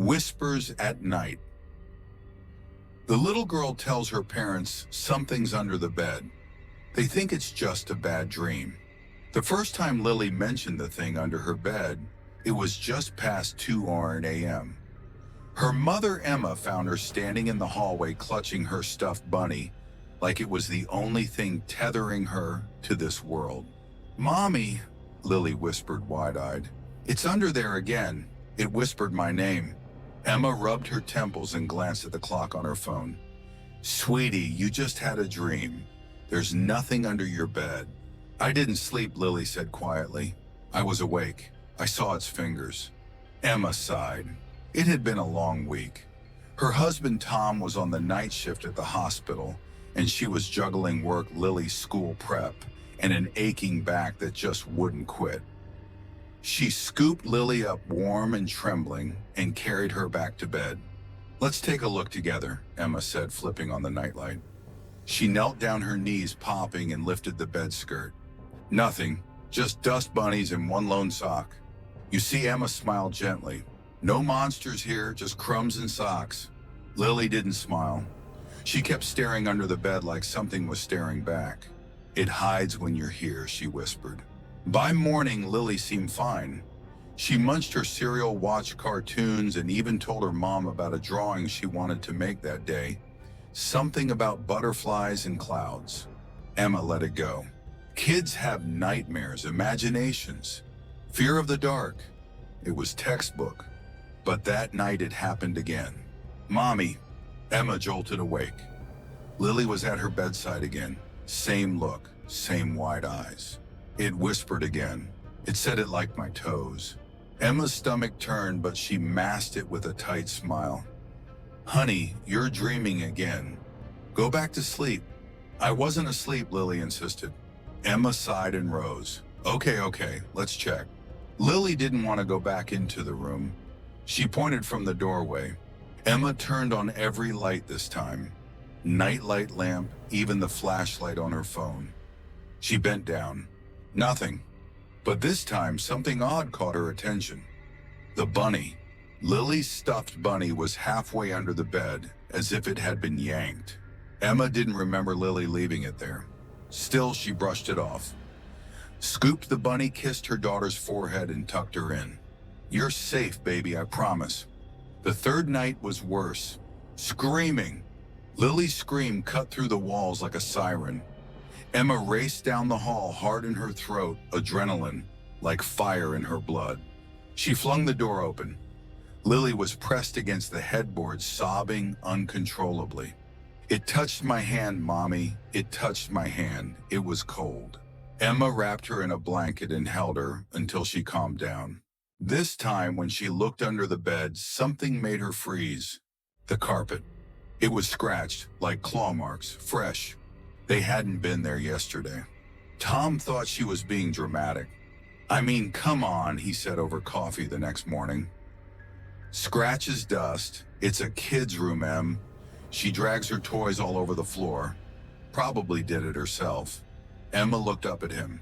Whispers at night. The little girl tells her parents something's under the bed. They think it's just a bad dream. The first time Lily mentioned the thing under her bed, it was just past 2 a.m. Her mother, Emma, found her standing in the hallway clutching her stuffed bunny like it was the only thing tethering her to this world. "Mommy," Lily whispered wide-eyed. "It's under there again." It whispered my name. Emma rubbed her temples and glanced at the clock on her phone. "Sweetie, you just had a dream. There's nothing under your bed." "I didn't sleep," Lily said quietly. "I was awake. I saw its fingers." Emma sighed. It had been a long week. Her husband Tom was on the night shift at the hospital, and she was juggling work, Lily's school prep, and an aching back that just wouldn't quit. She scooped Lily up warm and trembling and carried her back to bed. "Let's take a look together," Emma said, flipping on the nightlight. She knelt down, her knees popping, and lifted the bed skirt. "Nothing, just dust bunnies and one lone sock." "You see," Emma smiled gently. "No monsters here, just crumbs and socks." Lily didn't smile. She kept staring under the bed like something was staring back. "It hides when you're here," she whispered. By morning, Lily seemed fine. She munched her cereal, watched cartoons, and even told her mom about a drawing she wanted to make that day. Something about butterflies and clouds. Emma let it go. Kids have nightmares, imaginations, fear of the dark. It was textbook. But that night it happened again. "Mommy," Emma jolted awake. Lily was at her bedside again. Same look, same wide eyes. It whispered again. It said it liked my toes. Emma's stomach turned, but she masked it with a tight smile. "Honey, you're dreaming again. Go back to sleep." "I wasn't asleep," Lily insisted. Emma sighed and rose. Okay, let's check." Lily didn't want to go back into the room. She pointed from the doorway. Emma turned on every light this time. Nightlight lamp, even the flashlight on her phone. She bent down. Nothing. But this time, something odd caught her attention. The bunny. Lily's stuffed bunny was halfway under the bed, as if it had been yanked. Emma didn't remember Lily leaving it there. Still, she brushed it off. Scooped the bunny, kissed her daughter's forehead, and tucked her in. "You're safe, baby, I promise." The third night was worse. Screaming. Lily's scream cut through the walls like a siren. Emma raced down the hall, heart in her throat, adrenaline like fire in her blood. She flung the door open. Lily was pressed against the headboard, sobbing uncontrollably. "It touched my hand, Mommy. It touched my hand. It was cold." Emma wrapped her in a blanket and held her until she calmed down. This time, when she looked under the bed, something made her freeze. The carpet. It was scratched, like claw marks, fresh. They hadn't been there yesterday. Tom thought she was being dramatic. "I mean, come on," he said over coffee the next morning. "Scratches dust. It's a kid's room, Em. She drags her toys all over the floor. Probably did it herself." Emma looked up at him.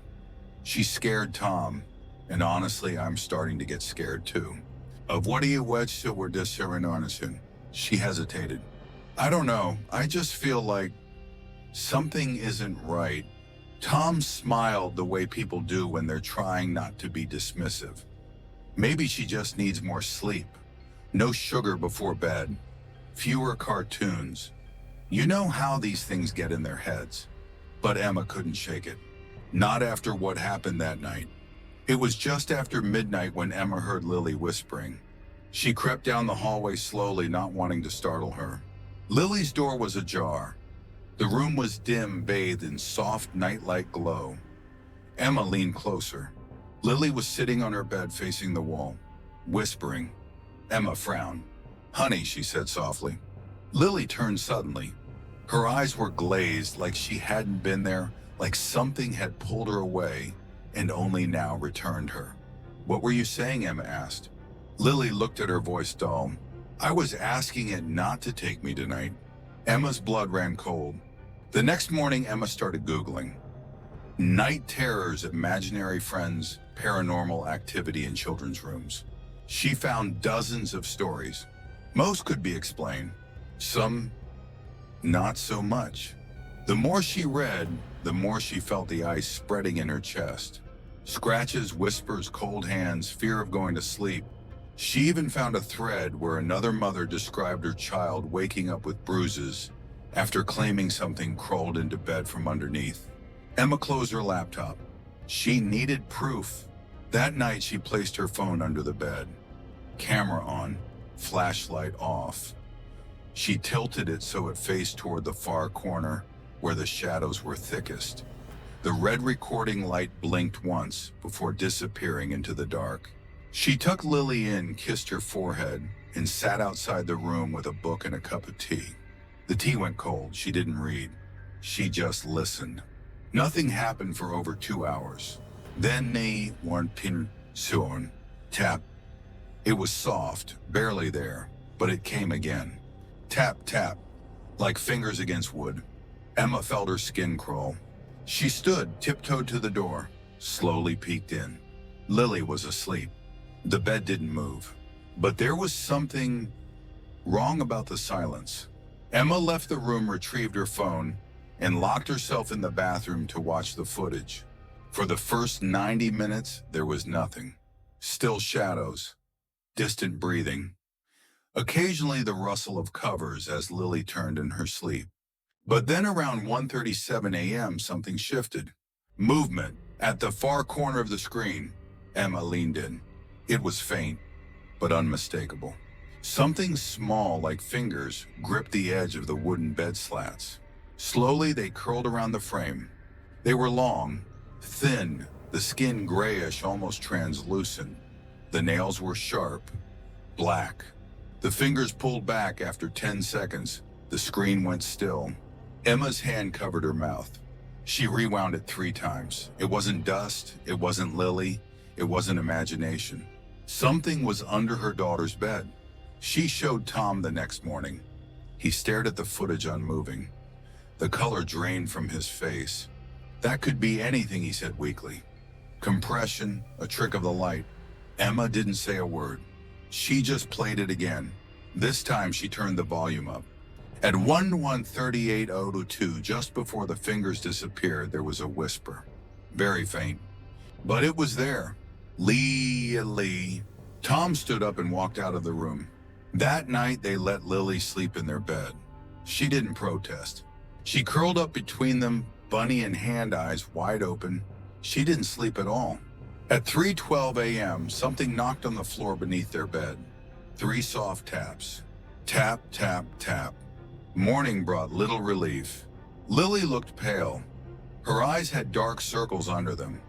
She scared Tom, and honestly, I'm starting to get scared too. "Of what are you wedged to were discernition?" She hesitated. "I don't know. I just feel like something isn't right." Tom smiled the way people do when they're trying not to be dismissive. "Maybe she just needs more sleep. No sugar before bed. Fewer cartoons. You know how these things get in their heads." But Emma couldn't shake it. Not after what happened that night. It was just after midnight when Emma heard Lily whispering. She crept down the hallway slowly, not wanting to startle her. Lily's door was ajar. The room was dim, bathed in soft nightlight glow. Emma leaned closer. Lily was sitting on her bed facing the wall, whispering. Emma frowned. "Honey," she said softly. Lily turned suddenly. Her eyes were glazed, like she hadn't been there, like something had pulled her away and only now returned her. "What were you saying?" Emma asked. Lily looked at her, voice dull. "I was asking it not to take me tonight." Emma's blood ran cold. The next morning, Emma started Googling. Night terrors, imaginary friends, paranormal activity in children's rooms. She found dozens of stories. Most could be explained, some not so much. The more she read, the more she felt the ice spreading in her chest. Scratches, whispers, cold hands, fear of going to sleep. She even found a thread where another mother described her child waking up with bruises after claiming something crawled into bed from underneath. Emma closed her laptop. She needed proof. That night she placed her phone under the bed. Camera on, flashlight off. She tilted it so it faced toward the far corner where the shadows were thickest. The red recording light blinked once before disappearing into the dark. She tucked Lily in, kissed her forehead, and sat outside the room with a book and a cup of tea. The tea went cold. She didn't read. She just listened. Nothing happened for over 2 hours. Then they weren't pin soon. Tap. It was soft, barely there, but it came again. Tap, tap, like fingers against wood. Emma felt her skin crawl. She stood, tiptoed to the door, slowly peeked in. Lily was asleep. The bed didn't move, but there was something wrong about the silence. Emma left the room, retrieved her phone, and locked herself in the bathroom to watch the footage. For the first 90 minutes, there was nothing. Still shadows, distant breathing. Occasionally the rustle of covers as Lily turned in her sleep. But then around 1:37 a.m., something shifted. Movement. At the far corner of the screen, Emma leaned in. It was faint, but unmistakable. Something small, like fingers, gripped the edge of the wooden bed slats. Slowly, they curled around the frame. They were long, thin, the skin grayish, almost translucent. The nails were sharp, black. The fingers pulled back after 10 seconds. The screen went still. Emma's hand covered her mouth. She rewound it 3 times. It wasn't dust, it wasn't Lily, it wasn't imagination. Something was under her daughter's bed. She showed Tom the next morning. He stared at the footage unmoving. The color drained from his face. That could be anything, he said weakly. Compression, a trick of the light. Emma didn't say a word. She just played it again. This time she turned the volume up. At 1:38:02, just before the fingers disappeared, there was a whisper. Very faint. But it was there. Lee. Tom stood up and walked out of the room. That night, they let Lily sleep in their bed. She didn't protest. She curled up between them, bunny and hand eyes wide open. She didn't sleep at all. At 3:12 a.m., something knocked on the floor beneath their bed. 3 soft taps. Tap, tap, tap. Morning brought little relief. Lily looked pale. Her eyes had dark circles under them.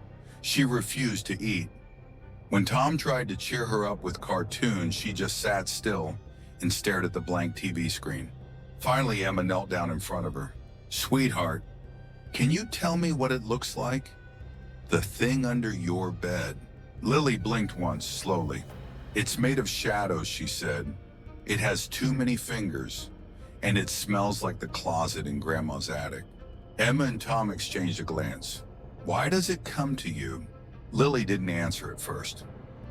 She refused to eat. When Tom tried to cheer her up with cartoons, she just sat still and stared at the blank TV screen. Finally, Emma knelt down in front of her. Sweetheart, can you tell me what it looks like? The thing under your bed. Lily blinked once, slowly. It's made of shadows, she said. It has too many fingers, and it smells like the closet in Grandma's attic. Emma and Tom exchanged a glance. Why does it come to you? Lily didn't answer at first.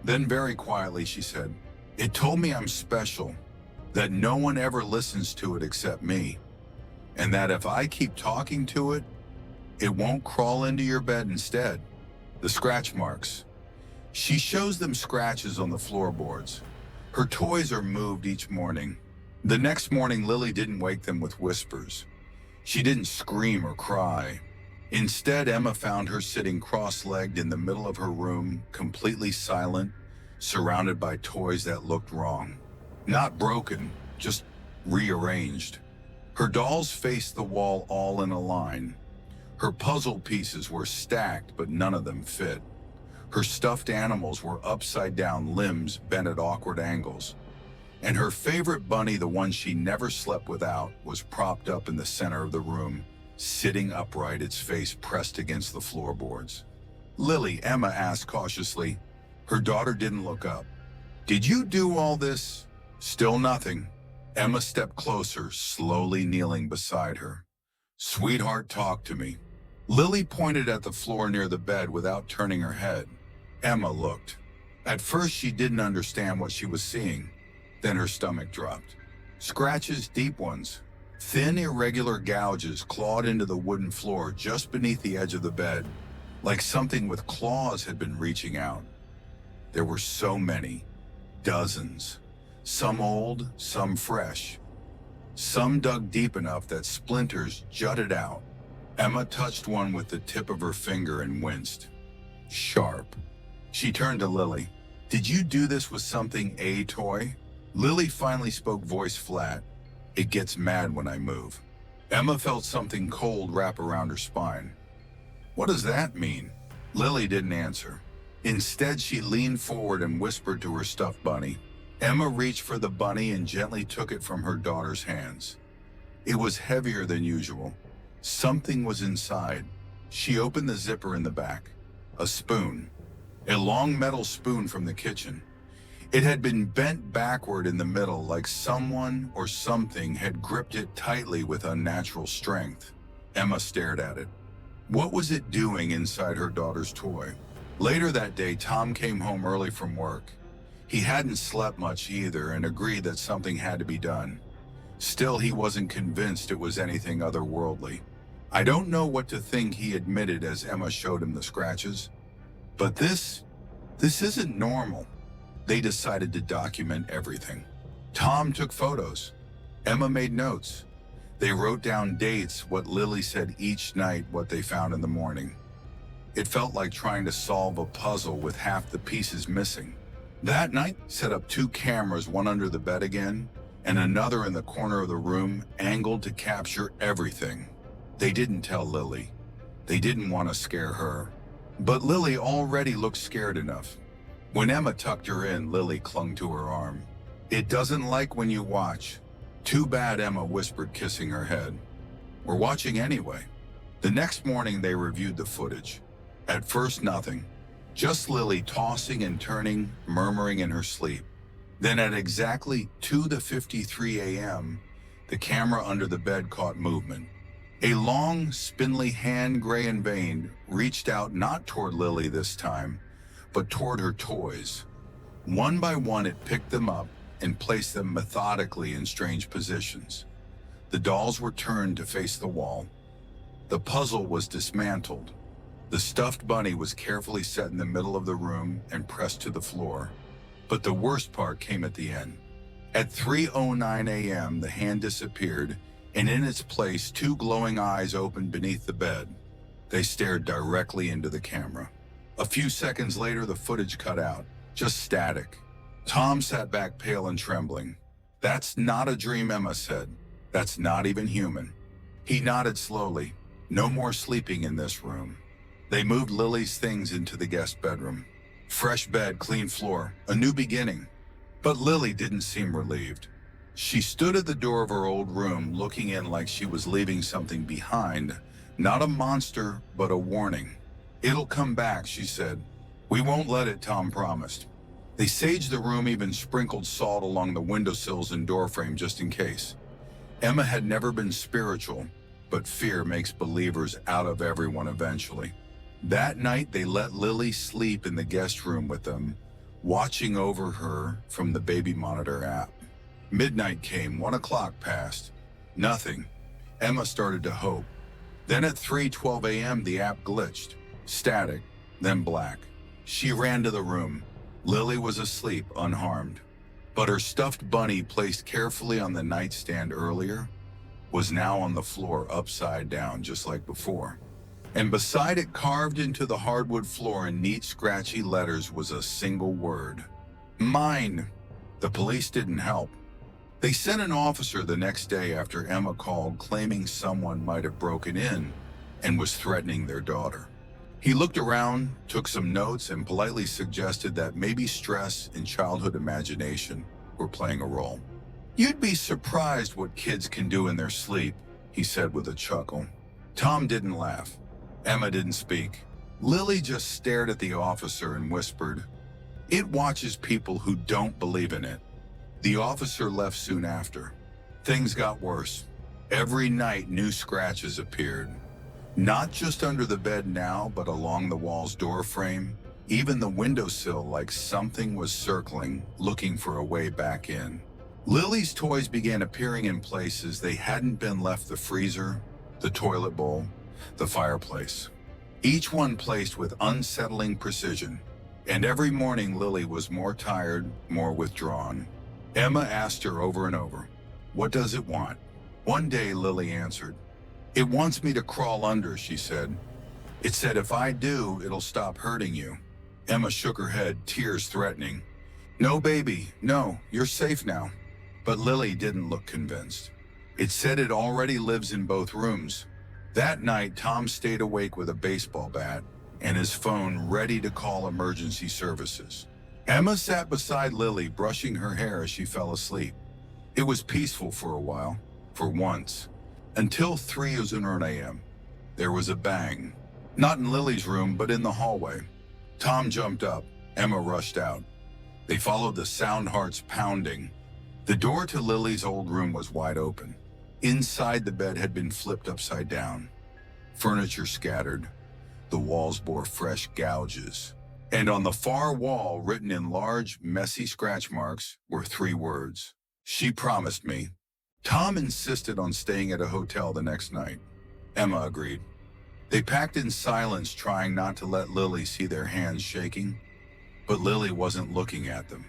Then very quietly she said, it told me I'm special, that no one ever listens to it except me, and that if I keep talking to it, it won't crawl into your bed instead. The scratch marks. She shows them scratches on the floorboards. Her toys are moved each morning. The next morning, Lily didn't wake them with whispers. She didn't scream or cry. Instead, Emma found her sitting cross-legged in the middle of her room, completely silent, surrounded by toys that looked wrong. Not broken, just rearranged. Her dolls faced the wall all in a line. Her puzzle pieces were stacked, but none of them fit. Her stuffed animals were upside down, limbs bent at awkward angles. And her favorite bunny, the one she never slept without, was propped up in the center of the room, sitting upright, its face pressed against the floorboards. Lily, Emma asked cautiously. Her daughter didn't look up. Did you do all this? Still nothing. Emma stepped closer, slowly kneeling beside her. Sweetheart, talk to me. Lily pointed at the floor near the bed without turning her head. Emma looked. At first, she didn't understand what she was seeing. Then her stomach dropped. Scratches, deep ones. Thin, irregular gouges clawed into the wooden floor just beneath the edge of the bed, like something with claws had been reaching out. There were so many, dozens, some old, some fresh. Some dug deep enough that splinters jutted out. Emma touched one with the tip of her finger and winced. Sharp. She turned to Lily. Did you do this with something, a toy? Lily finally spoke, voice flat. It gets mad when I move. Emma felt something cold wrap around her spine. What does that mean? Lily didn't answer. Instead, she leaned forward and whispered to her stuffed bunny. Emma reached for the bunny and gently took it from her daughter's hands. It was heavier than usual. Something was inside. She opened the zipper in the back. A spoon. A long metal spoon from the kitchen. It had been bent backward in the middle, like someone or something had gripped it tightly with unnatural strength. Emma stared at it. What was it doing inside her daughter's toy? Later that day, Tom came home early from work. He hadn't slept much either and agreed that something had to be done. Still, he wasn't convinced it was anything otherworldly. I don't know what to think, he admitted as Emma showed him the scratches. But this isn't normal. They decided to document everything. Tom took photos. Emma made notes. They wrote down dates, what Lily said each night, what they found in the morning. It felt like trying to solve a puzzle with half the pieces missing. That night, set up 2 cameras, one under the bed again, and another in the corner of the room, angled to capture everything. They didn't tell Lily. They didn't want to scare her. But Lily already looked scared enough. When Emma tucked her in, Lily clung to her arm. It doesn't like when you watch. Too bad, Emma whispered, kissing her head. We're watching anyway. The next morning, they reviewed the footage. At first, nothing. Just Lily tossing and turning, murmuring in her sleep. Then at exactly 2:53 a.m., the camera under the bed caught movement. A long, spindly hand, gray and veined, reached out not toward Lily this time, but toward her toys. One by one, it picked them up and placed them methodically in strange positions. The dolls were turned to face the wall. The puzzle was dismantled. The stuffed bunny was carefully set in the middle of the room and pressed to the floor. But the worst part came at the end. At 3:09 a.m., the hand disappeared, and in its place, 2 glowing eyes opened beneath the bed. They stared directly into the camera. A few seconds later, the footage cut out, just static. Tom sat back, pale and trembling. That's not a dream, Emma said. That's not even human. He nodded slowly. No more sleeping in this room. They moved Lily's things into the guest bedroom. Fresh bed, clean floor, a new beginning. But Lily didn't seem relieved. She stood at the door of her old room, looking in like she was leaving something behind. Not a monster, but a warning. It'll come back, she said. We won't let it, Tom promised. They saged the room, even sprinkled salt along the windowsills and doorframe just in case. Emma had never been spiritual, but fear makes believers out of everyone eventually. That night, they let Lily sleep in the guest room with them, watching over her from the baby monitor app. Midnight came, 1 o'clock passed. Nothing. Emma started to hope. Then at 3:12 a.m., the app glitched. Static, then black. She ran to the room. Lily was asleep, unharmed. But her stuffed bunny, placed carefully on the nightstand earlier, was now on the floor upside down, just like before. And beside it, carved into the hardwood floor in neat, scratchy letters, was a single word. Mine. The police didn't help. They sent an officer the next day after Emma called, claiming someone might have broken in and was threatening their daughter. He looked around, took some notes, and politely suggested that maybe stress and childhood imagination were playing a role. You'd be surprised what kids can do in their sleep, he said with a chuckle. Tom didn't laugh. Emma didn't speak. Lily just stared at the officer and whispered, "It watches people who don't believe in it." The officer left soon after. Things got worse. Every night, new scratches appeared. Not just under the bed now, but along the wall's door frame, even the windowsill, like something was circling, looking for a way back in. Lily's toys began appearing in places they hadn't been left: the freezer, the toilet bowl, the fireplace. Each one placed with unsettling precision. And every morning Lily was more tired, more withdrawn. Emma asked her over and over, "What does it want?" One day Lily answered, "It wants me to crawl under," she said. "It said if I do, it'll stop hurting you." Emma shook her head, tears threatening. "No, baby, no, you're safe now." But Lily didn't look convinced. "It said it already lives in both rooms." That night, Tom stayed awake with a baseball bat and his phone ready to call emergency services. Emma sat beside Lily, brushing her hair as she fell asleep. It was peaceful for a while, for once, until 3:00 a.m. There was a bang. Not in Lily's room, but in the hallway. Tom jumped up. Emma rushed out. They followed the sound, hearts pounding. The door to Lily's old room was wide open. Inside, the bed had been flipped upside down. Furniture scattered. The walls bore fresh gouges. And on the far wall, written in large, messy scratch marks, were 3 words: "She promised me." Tom insisted on staying at a hotel the next night. Emma agreed. They packed in silence, trying not to let Lily see their hands shaking. But Lily wasn't looking at them.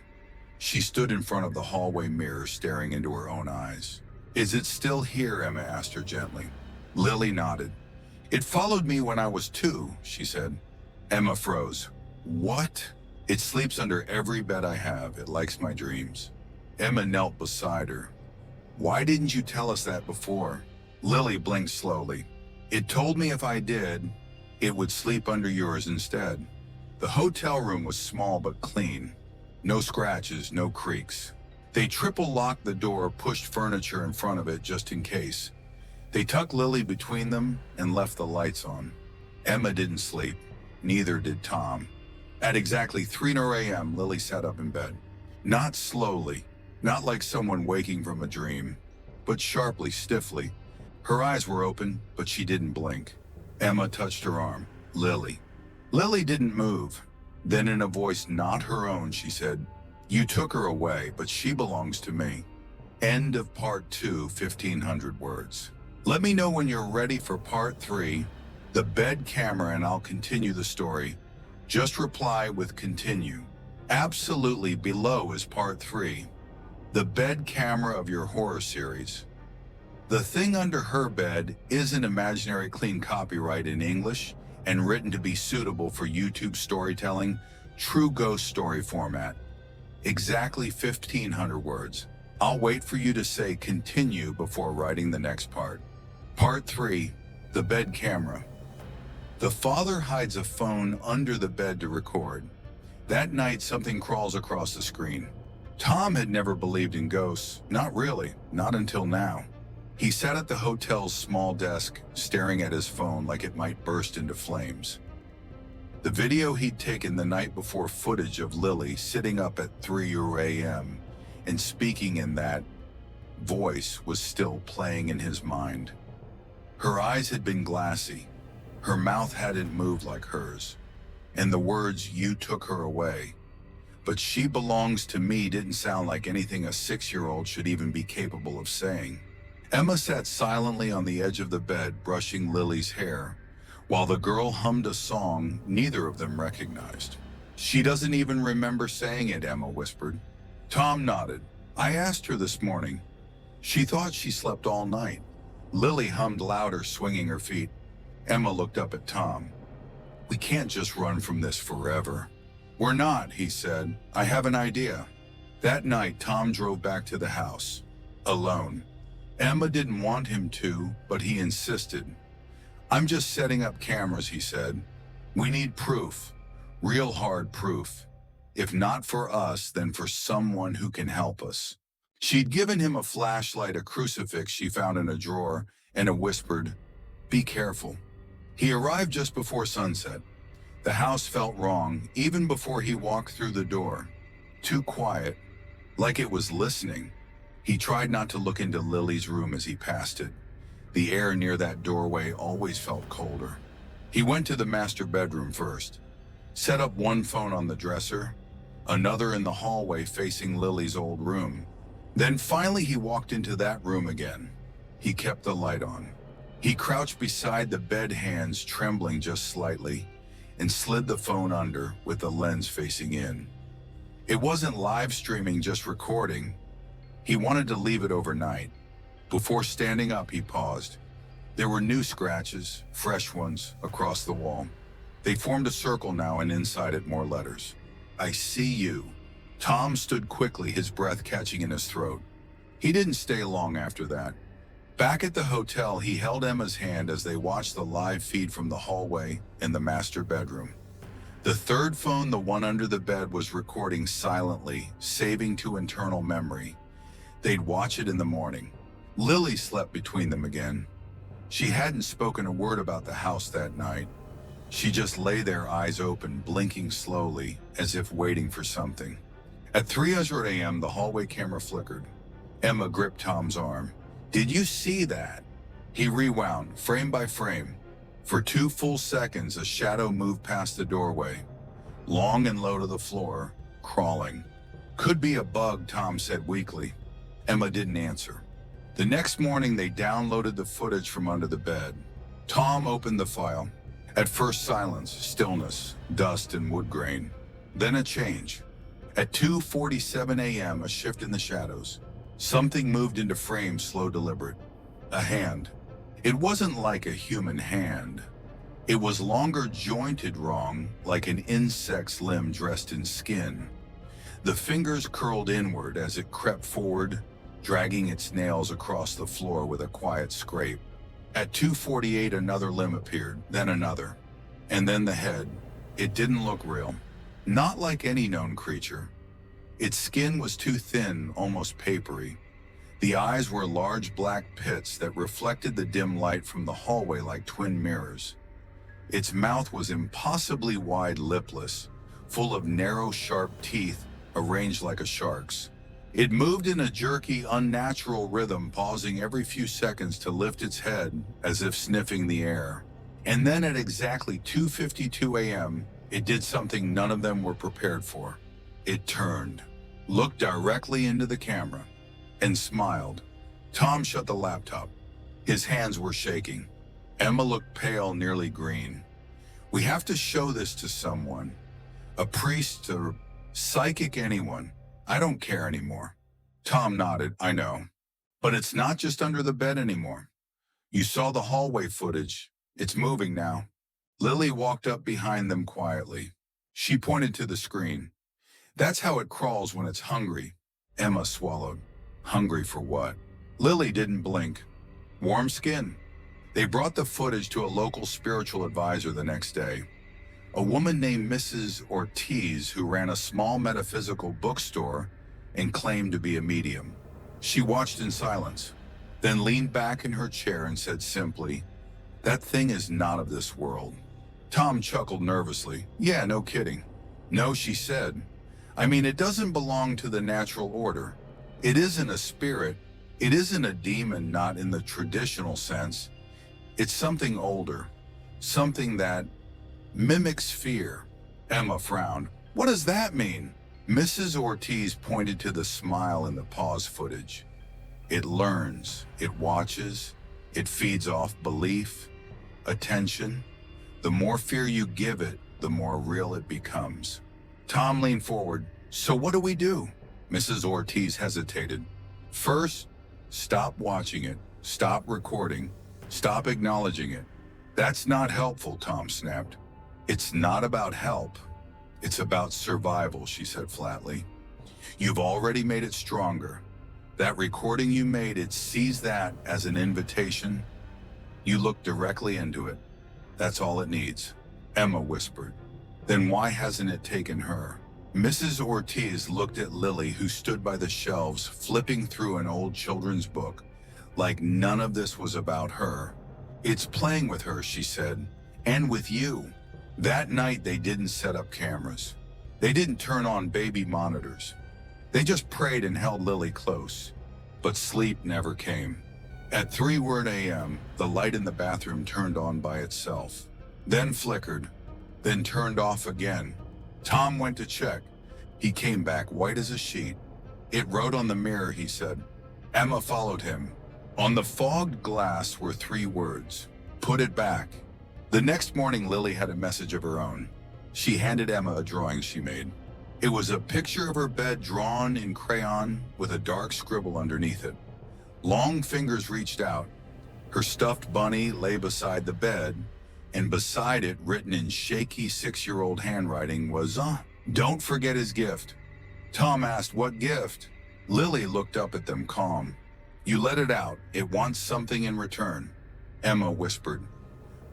She stood in front of the hallway mirror, staring into her own eyes. "Is it still here?" Emma asked her gently. Lily nodded. "It followed me when I was 2, she said. Emma froze. "What?" "It sleeps under every bed I have. It likes my dreams." Emma knelt beside her. "Why didn't you tell us that before?" Lily blinked slowly. "It told me if I did, it would sleep under yours instead." The hotel room was small but clean. No scratches, no creaks. They triple-locked the door, pushed furniture in front of it just in case. They tucked Lily between them and left the lights on. Emma didn't sleep. Neither did Tom. At exactly 3:00 a.m., Lily sat up in bed. Not slowly, not like someone waking from a dream, but sharply, stiffly. Her eyes were open, but she didn't blink. Emma touched her arm. "Lily." Lily didn't move. Then in a voice not her own, she said, "You took her away, but she belongs to me." End of part 2, 1,500 words. Let me know when you're ready for part 3, the bed camera, and I'll continue the story. Just reply with "continue." Absolutely below is part 3, the bed camera of your horror series. The thing under her bed is an imaginary clean copyright in English and written to be suitable for YouTube storytelling, true ghost story format. Exactly 1,500 words. I'll wait for you to say "continue" before writing the next part. Part 3, the bed camera. The father hides a phone under the bed to record. That night, something crawls across the screen. Tom had never believed in ghosts. Not really, not until now. He sat at the hotel's small desk, staring at his phone like it might burst into flames. The video he'd taken the night before, footage of Lily sitting up at 3:00 a.m. and speaking in that voice, was still playing in his mind. Her eyes had been glassy. Her mouth hadn't moved like hers. And the words, "You took her away, but she belongs to me," didn't sound like anything a 6-year-old should even be capable of saying. Emma sat silently on the edge of the bed, brushing Lily's hair, while the girl hummed a song neither of them recognized. "She doesn't even remember saying it," Emma whispered. Tom nodded. "I asked her this morning. She thought she slept all night." Lily hummed louder, swinging her feet. Emma looked up at Tom. "We can't just run from this forever." "We're not," he said. "I have an idea." That night, Tom drove back to the house, alone. Emma didn't want him to, but he insisted. "I'm just setting up cameras," he said. "We need proof, real hard proof. If not for us, then for someone who can help us." She'd given him a flashlight, a crucifix she found in a drawer, and a whispered, "Be careful." He arrived just before sunset. The house felt wrong, even before he walked through the door. Too quiet, like it was listening. He tried not to look into Lily's room as he passed it. The air near that doorway always felt colder. He went to the master bedroom first, set up one phone on the dresser, another in the hallway facing Lily's old room. Then finally he walked into that room again. He kept the light on. He crouched beside the bed, hands trembling just slightly, and slid the phone under with the lens facing in. It wasn't live streaming, just recording. He wanted to leave it overnight. Before standing up, he paused. There were new scratches, fresh ones, across the wall. They formed a circle now, and inside it more letters. I see you. Tom stood quickly, his breath catching in his throat. He didn't stay long after that. Back at the hotel, he held Emma's hand as they watched the live feed from the hallway and the master bedroom. The third phone, the one under the bed, was recording silently, saving to internal memory. They'd watch it in the morning. Lily slept between them again. She hadn't spoken a word about the house that night. She just lay there, eyes open, blinking slowly, as if waiting for something. At 3:00 a.m., the hallway camera flickered. Emma gripped Tom's arm. Did you see that? He rewound, frame by frame. For 2 full seconds, a shadow moved past the doorway, long and low to the floor, crawling. Could be a bug, Tom said weakly. Emma didn't answer. The next morning, they downloaded the footage from under the bed. Tom opened the file. At first, silence, stillness, dust and wood grain. Then a change. At 2:47 a.m., a shift in the shadows. Something moved into frame, slow, deliberate. A hand. It wasn't like a human hand. It was longer, jointed wrong, like an insect's limb dressed in skin. The fingers curled inward as it crept forward, dragging its nails across the floor with a quiet scrape. At 2:48, another limb appeared, then another. And then the head. It didn't look real. Not like any known creature. Its skin was too thin, almost papery. The eyes were large black pits that reflected the dim light from the hallway like twin mirrors. Its mouth was impossibly wide, lipless, full of narrow, sharp teeth arranged like a shark's. It moved in a jerky, unnatural rhythm, pausing every few seconds to lift its head as if sniffing the air. And then at exactly 2:52 a.m., it did something none of them were prepared for. It turned, looked directly into the camera, and smiled. Tom shut the laptop. His hands were shaking. Emma looked pale, nearly green. We have to show this to someone. A priest, a psychic, anyone. I don't care anymore. Tom nodded. I know. But it's not just under the bed anymore. You saw the hallway footage. It's moving now. Lily walked up behind them quietly. She pointed to the screen. That's how it crawls when it's hungry. Emma swallowed. Hungry for what? Lily didn't blink. Warm skin. They brought the footage to a local spiritual advisor the next day. A woman named Mrs. Ortiz, who ran a small metaphysical bookstore and claimed to be a medium. She watched in silence, then leaned back in her chair and said simply, "That thing is not of this world." Tom chuckled nervously. "Yeah, no kidding." "No," she said. "I mean, it doesn't belong to the natural order. It isn't a spirit. It isn't a demon, not in the traditional sense. It's something older, something that mimics fear." Emma frowned. "What does that mean?" Mrs. Ortiz pointed to the smile in the pause footage. It learns, it watches, it feeds off belief, attention. The more fear you give it, the more real it becomes. Tom leaned forward. "So what do we do?" Mrs. Ortiz hesitated. "First, stop watching it. Stop recording. Stop acknowledging it." "That's not helpful," Tom snapped. "It's not about help. It's about survival," she said flatly. "You've already made it stronger. That recording you made, it sees that as an invitation. You look directly into it. That's all it needs." Emma whispered. "Then why hasn't it taken her?" Mrs. Ortiz looked at Lily, who stood by the shelves, flipping through an old children's book, like none of this was about her. "It's playing with her," she said, "and with you." That night, they didn't set up cameras. They didn't turn on baby monitors. They just prayed and held Lily close. But sleep never came. At 3:00 a.m., the light in the bathroom turned on by itself, then flickered, then turned off again. Tom went to check. He came back white as a sheet. It wrote on the mirror, he said. Emma followed him. On the fogged glass were 3 words. Put it back. The next morning, Lily had a message of her own. She handed Emma a drawing she made. It was a picture of her bed drawn in crayon with a dark scribble underneath it. Long fingers reached out. Her stuffed bunny lay beside the bed, and beside it, written in shaky 6-year-old handwriting, was, "Don't forget his gift." Tom asked, "What gift?" Lily looked up at them calm. "You let it out. It wants something in return." Emma whispered,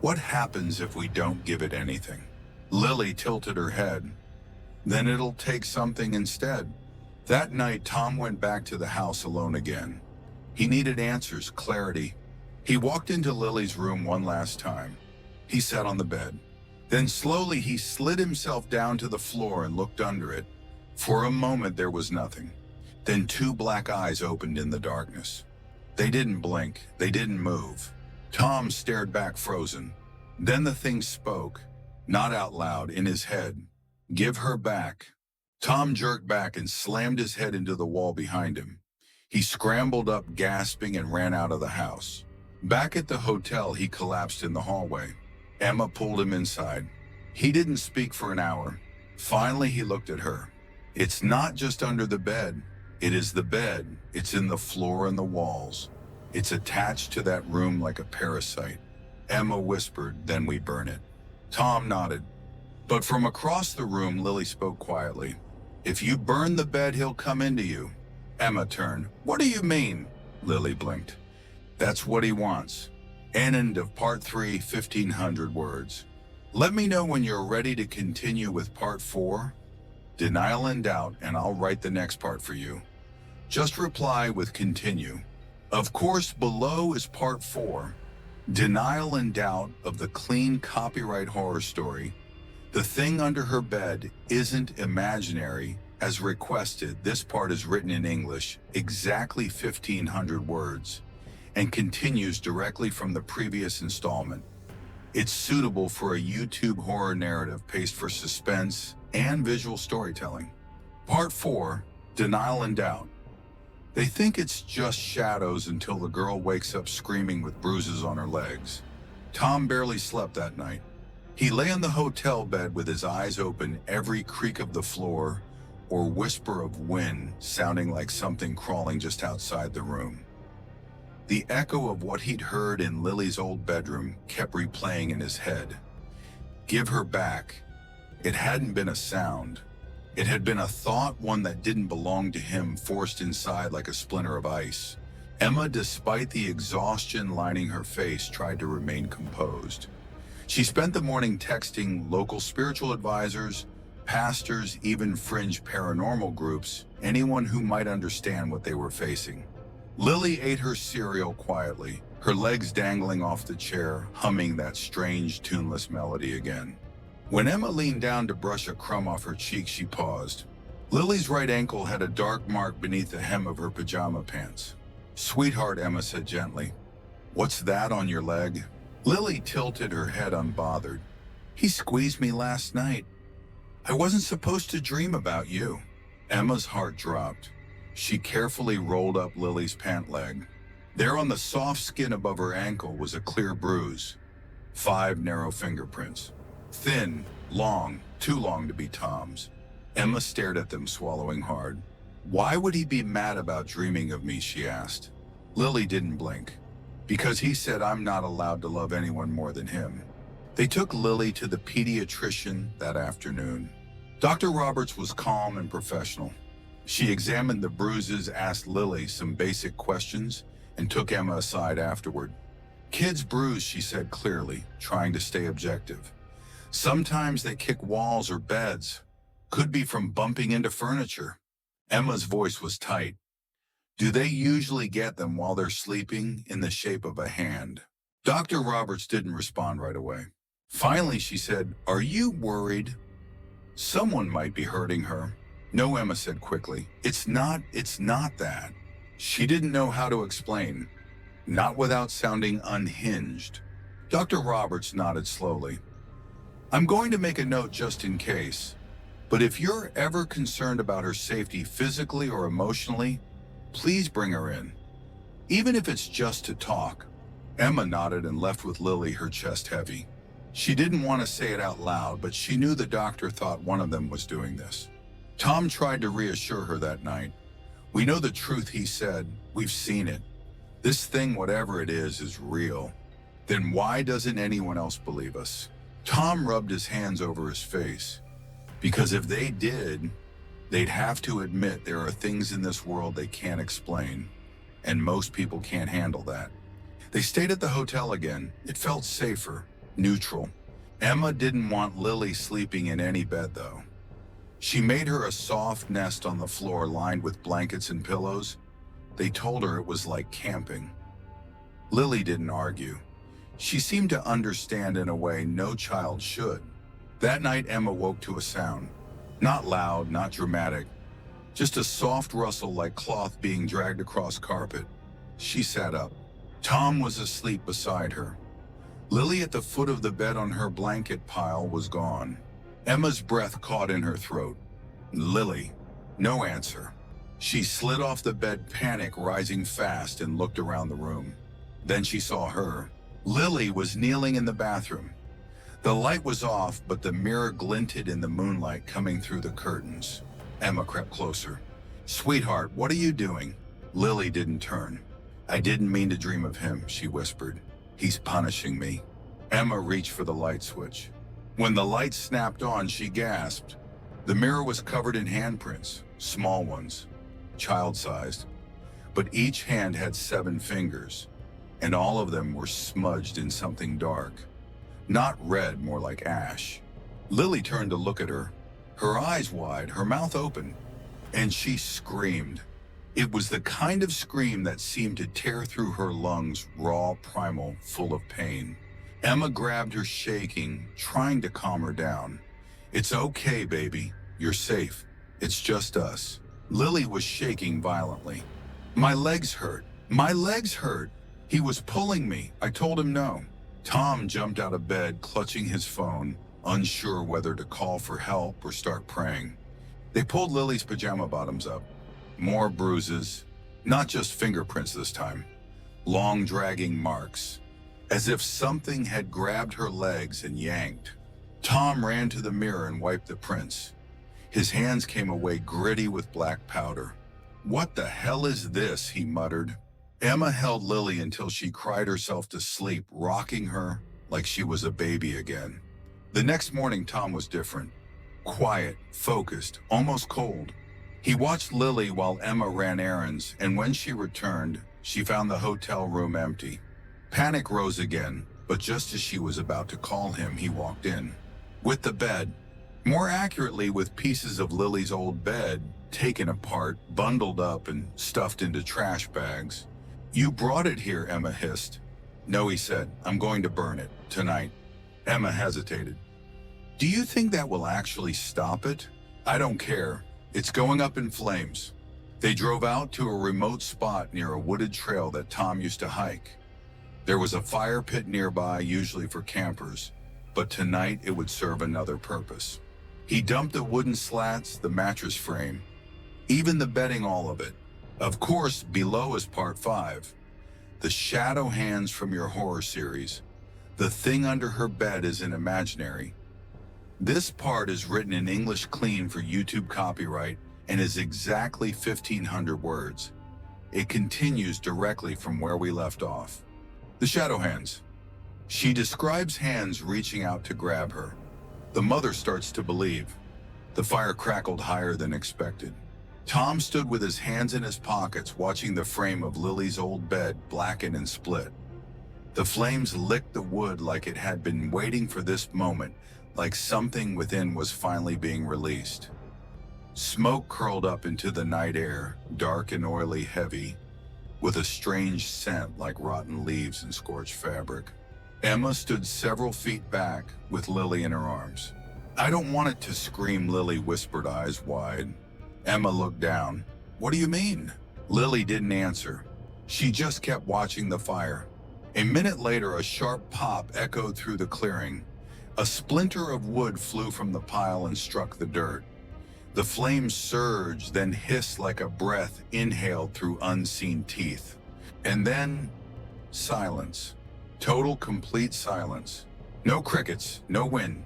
"What happens if we don't give it anything?" Lily tilted her head. "Then it'll take something instead." That night, Tom went back to the house alone again. He needed answers, clarity. He walked into Lily's room one last time. He sat on the bed. Then slowly he slid himself down to the floor and looked under it. For a moment there was nothing. Then 2 black eyes opened in the darkness. They didn't blink. They didn't move. Tom stared back, frozen. Then the thing spoke, not out loud, in his head. "Give her back." Tom jerked back and slammed his head into the wall behind him. He scrambled up, gasping, and ran out of the house. Back at the hotel, he collapsed in the hallway. Emma pulled him inside. He didn't speak for an hour. Finally, he looked at her. "It's not just under the bed. It is the bed. It's in the floor and the walls. It's attached to that room like a parasite." Emma whispered, "Then we burn it." Tom nodded. But from across the room, Lily spoke quietly. "If you burn the bed, he'll come into you." Emma turned. "What do you mean?" Lily blinked. "That's what he wants." End of part 3, 1,500 words. Let me know when you're ready to continue with part 4. Denial and doubt, and I'll write the next part for you. Just reply with continue. Of course, below is part 4. Denial and doubt of the clean copyright horror story. The thing under her bed isn't imaginary. As requested, this part is written in English, exactly 1,500 words, and continues directly from the previous installment. It's suitable for a YouTube horror narrative paced for suspense and visual storytelling. Part 4, Denial and Doubt. They think it's just shadows until the girl wakes up screaming with bruises on her legs. Tom barely slept that night. He lay in the hotel bed with his eyes open, every creak of the floor or whisper of wind sounding like something crawling just outside the room. The echo of what he'd heard in Lily's old bedroom kept replaying in his head. Give her back. It hadn't been a sound. It had been a thought, one that didn't belong to him, forced inside like a splinter of ice. Emma, despite the exhaustion lining her face, tried to remain composed. She spent the morning texting local spiritual advisors, pastors, even fringe paranormal groups, anyone who might understand what they were facing. Lily ate her cereal quietly, her legs dangling off the chair, humming that strange, tuneless melody again. When Emma leaned down to brush a crumb off her cheek, she paused. Lily's right ankle had a dark mark beneath the hem of her pajama pants. "Sweetheart," Emma said gently. "What's that on your leg?" Lily tilted her head unbothered. "He squeezed me last night. I wasn't supposed to dream about you." Emma's heart dropped. She carefully rolled up Lily's pant leg. There on the soft skin above her ankle was a clear bruise. 5 narrow fingerprints. Thin, long, too long to be Tom's. Emma stared at them, swallowing hard. "Why would he be mad about dreaming of me?" she asked. Lily didn't blink. "Because he said I'm not allowed to love anyone more than him." They took Lily to the pediatrician that afternoon. Dr. Roberts was calm and professional. She examined the bruises, asked Lily some basic questions, and took Emma aside afterward. "Kids bruise," she said clearly, trying to stay objective. "Sometimes they kick walls or beds. Could be from bumping into furniture." Emma's voice was tight. "Do they usually get them while they're sleeping, in the shape of a hand?" Dr. Roberts didn't respond right away. Finally, she said, "Are you worried someone might be hurting her?" "No," Emma said quickly. It's not that." She didn't know how to explain, not without sounding unhinged. Dr. Roberts nodded slowly. "I'm going to make a note just in case, But if you're ever concerned about her safety physically or emotionally, please bring her in. Even if it's just to talk." Emma nodded and left with Lily, her chest heavy. She didn't want to say it out loud, but she knew the doctor thought one of them was doing this. Tom tried to reassure her that night. "We know the truth," he said. "We've seen it. This thing, whatever it is real. Then why doesn't anyone else believe us?" Tom rubbed his hands over his face. "Because if they did, they'd have to admit there are things in this world they can't explain, and most people can't handle that." They stayed at the hotel again. It felt safer, neutral. Emma didn't want Lily sleeping in any bed, though. She made her a soft nest on the floor lined with blankets and pillows. They told her it was like camping. Lily didn't argue. She seemed to understand in a way no child should. That night, Emma woke to a sound. Not loud, not dramatic, just a soft rustle like cloth being dragged across carpet. She sat up. Tom was asleep beside her. Lily at the foot of the bed on her blanket pile was gone. Emma's breath caught in her throat. Lily. No answer. She slid off the bed, panic rising fast, and looked around the room. Then she saw her. Lily was kneeling in the bathroom. The light was off, but the mirror glinted in the moonlight coming through the curtains. Emma crept closer. "Sweetheart, what are you doing?" Lily didn't turn. "I didn't mean to dream of him," she whispered. "He's punishing me." Emma reached for the light switch. When the light snapped on, she gasped. The mirror was covered in handprints, small ones, child-sized, but each hand had 7 fingers, and all of them were smudged in something dark. Not red, more like ash. Lily turned to look at her, her eyes wide, her mouth open, and she screamed. It was the kind of scream that seemed to tear through her lungs, raw, primal, full of pain. Emma grabbed her, shaking, trying to calm her down. "It's okay, baby. You're safe. It's just us." Lily was shaking violently. "My legs hurt. My legs hurt. He was pulling me. I told him no." Tom jumped out of bed, clutching his phone, unsure whether to call for help or start praying. They pulled Lily's pajama bottoms up. More bruises, not just fingerprints this time. Long, dragging marks, as if something had grabbed her legs and yanked. Tom ran to the mirror and wiped the prints. His hands came away gritty with black powder. "What the hell is this?" he muttered. Emma held Lily until she cried herself to sleep, rocking her like she was a baby again. The next morning, Tom was different. Quiet, focused, almost cold. He watched Lily while Emma ran errands, and when she returned, she found the hotel room empty. Panic rose again, but just as she was about to call him, he walked in. With the bed, more accurately with pieces of Lily's old bed, taken apart, bundled up, and stuffed into trash bags. "You brought it here," Emma hissed. "No," he said. "I'm going to burn it, tonight." Emma hesitated. "Do you think that will actually stop it?" "I don't care. It's going up in flames." They drove out to a remote spot near a wooded trail that Tom used to hike. There was a fire pit nearby, usually for campers, but tonight it would serve another purpose. He dumped the wooden slats, the mattress frame, even the bedding, all of it. Of course, below is part 5. The shadow hands from your horror series. The thing under her bed isn't imaginary. This part is written in English clean for YouTube copyright and is exactly 1,500 words. It continues directly from where we left off. The shadow hands. She describes hands reaching out to grab her. The mother starts to believe. The fire crackled higher than expected. Tom stood with his hands in his pockets, watching the frame of Lily's old bed blacken and split. The flames licked the wood like it had been waiting for this moment, like something within was finally being released. Smoke curled up into the night air, dark and oily, heavy, with a strange scent like rotten leaves and scorched fabric. Emma stood several feet back, with Lily in her arms. "I don't want it to scream," Lily whispered, eyes wide. Emma looked down. "What do you mean?" Lily didn't answer. She just kept watching the fire. A minute later, a sharp pop echoed through the clearing. A splinter of wood flew from the pile and struck the dirt. The flames surged, then hissed like a breath inhaled through unseen teeth. And then, silence. Total, complete silence. No crickets, no wind.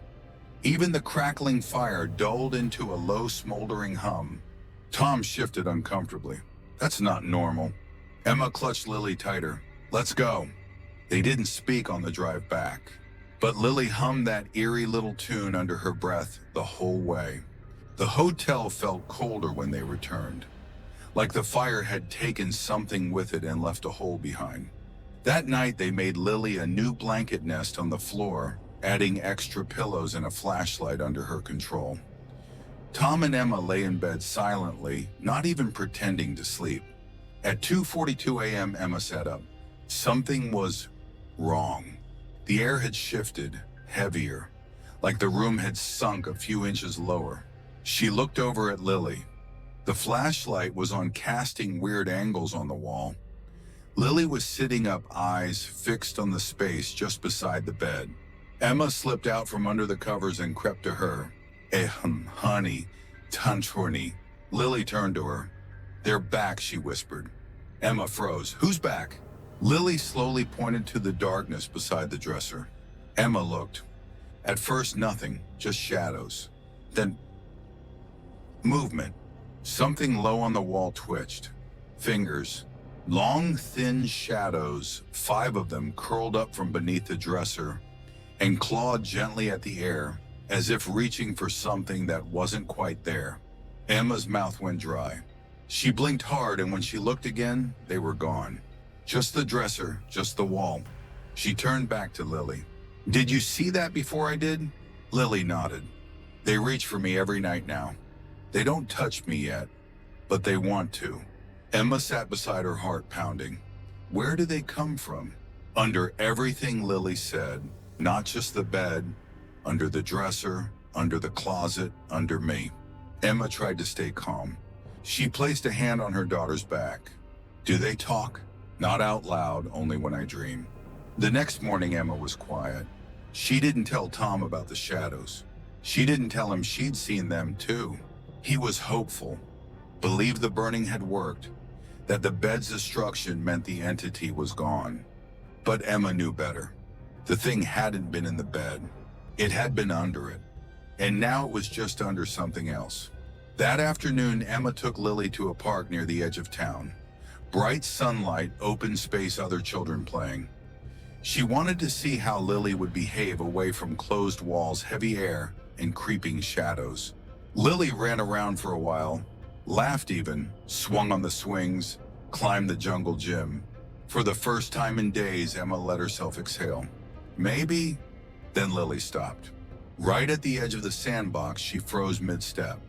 Even the crackling fire dulled into a low, smoldering hum. Tom shifted uncomfortably. That's not normal. Emma clutched Lily tighter. Let's go. They didn't speak on the drive back, but Lily hummed that eerie little tune under her breath the whole way. The hotel felt colder when they returned, like the fire had taken something with it and left a hole behind. That night they made Lily a new blanket nest on the floor, adding extra pillows and a flashlight under her control. Tom and Emma lay in bed silently, not even pretending to sleep. At 2:42 a.m., Emma sat up. Something was wrong. The air had shifted, heavier, like the room had sunk a few inches lower. She looked over at Lily. The flashlight was on, casting weird angles on the wall. Lily was sitting up, eyes fixed on the space just beside the bed. Emma slipped out from under the covers and crept to her. Honey, Tantorni. Lily turned to her. They're back, she whispered. Emma froze. Who's back? Lily slowly pointed to the darkness beside the dresser. Emma looked. At first, nothing, just shadows. Then, movement. Something low on the wall twitched. Fingers. Long, thin shadows, 5 of them curled up from beneath the dresser and clawed gently at the air, as if reaching for something that wasn't quite there. Emma's mouth went dry. She blinked hard, and when she looked again, they were gone. Just the dresser, just the wall. She turned back to Lily. Did you see that before I did? Lily nodded. They reach for me every night now. They don't touch me yet, but they want to. Emma sat beside her, heart pounding. Where do they come from? Under everything, Lily said. Not just the bed, under the dresser, under the closet, under me. Emma tried to stay calm. She placed a hand on her daughter's back. Do they talk? Not out loud, only when I dream. The next morning, Emma was quiet. She didn't tell Tom about the shadows. She didn't tell him she'd seen them too. He was hopeful, believed the burning had worked, that the bed's destruction meant the entity was gone. But Emma knew better. The thing hadn't been in the bed. It had been under it. And now it was just under something else. That afternoon, Emma took Lily to a park near the edge of town. Bright sunlight, open space, other children playing. She wanted to see how Lily would behave away from closed walls, heavy air, and creeping shadows. Lily ran around for a while, laughed even, swung on the swings, climbed the jungle gym. For the first time in days, Emma let herself exhale. Maybe. Then Lily stopped. Right at the edge of the sandbox, she froze mid-step.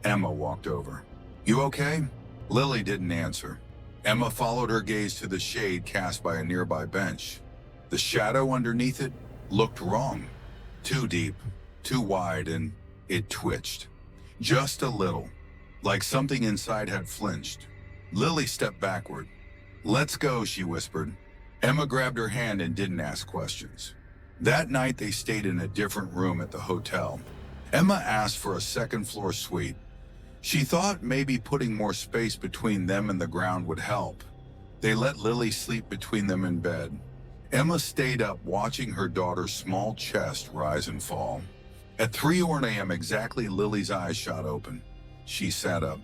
Emma walked over. You okay? Lily didn't answer. Emma followed her gaze to the shade cast by a nearby bench. The shadow underneath it looked wrong. Too deep, too wide, and it twitched. Just a little, like something inside had flinched. Lily stepped backward. Let's go, she whispered. Emma grabbed her hand and didn't ask questions. That night they stayed in a different room at the hotel. Emma asked for a second-floor suite. She thought maybe putting more space between them and the ground would help. They let Lily sleep between them in bed. Emma stayed up watching her daughter's small chest rise and fall. At 3 a.m. exactly, Lily's eyes shot open. She sat up.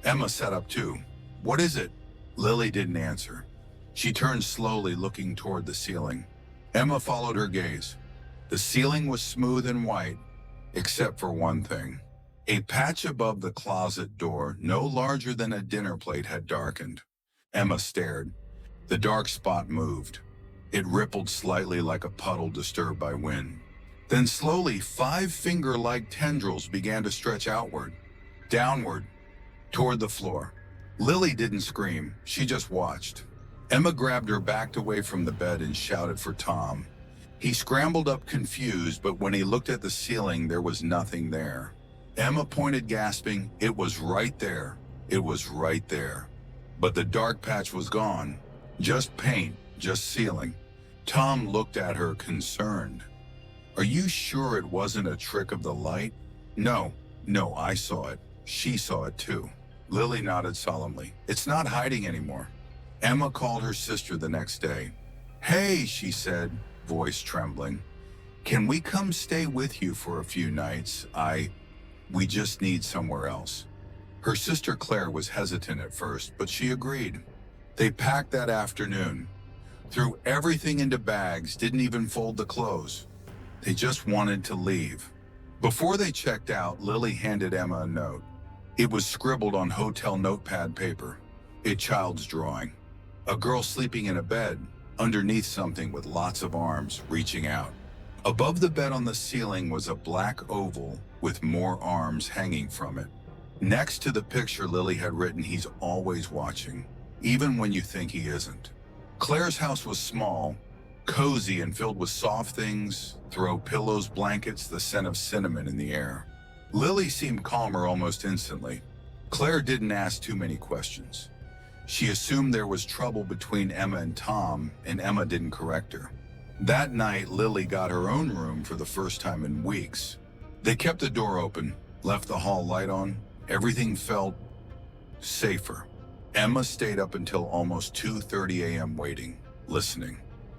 Emma sat up too. What is it? Lily didn't answer. She turned slowly, looking toward the ceiling. Emma followed her gaze. The ceiling was smooth and white, except for one thing. A patch above the closet door, no larger than a dinner plate, had darkened. Emma stared. The dark spot moved. It rippled slightly like a puddle disturbed by wind. Then slowly, 5 finger-like tendrils began to stretch outward, downward, toward the floor. Lily didn't scream. She just watched. Emma grabbed her, backed away from the bed, and shouted for Tom. He scrambled up confused, but when he looked at the ceiling, there was nothing there. Emma pointed, gasping. It was right there. It was right there. But the dark patch was gone. Just paint, just ceiling. Tom looked at her, concerned. Are you sure it wasn't a trick of the light? No, I saw it. She saw it too. Lily nodded solemnly. It's not hiding anymore. Emma called her sister the next day. Hey, she said, voice trembling. Can we come stay with you for a few nights? We just need somewhere else. Her sister Claire was hesitant at first, but she agreed. They packed that afternoon, threw everything into bags, didn't even fold the clothes. They just wanted to leave. Before they checked out, Lily handed Emma a note. It was scribbled on hotel notepad paper, a child's drawing. A girl sleeping in a bed, underneath something with lots of arms reaching out. Above the bed on the ceiling was a black oval with more arms hanging from it. Next to the picture, Lily had written, "He's always watching, even when you think he isn't." Claire's house was small, cozy, and filled with soft things, throw pillows, blankets, the scent of cinnamon in the air. Lily seemed calmer almost instantly. Claire didn't ask too many questions. She assumed there was trouble between Emma and Tom, and Emma didn't correct her. That night, Lily got her own room for the first time in weeks. They kept the door open, left the hall light on. Everything felt safer. Emma stayed up until almost 2:30 a.m. waiting, listening.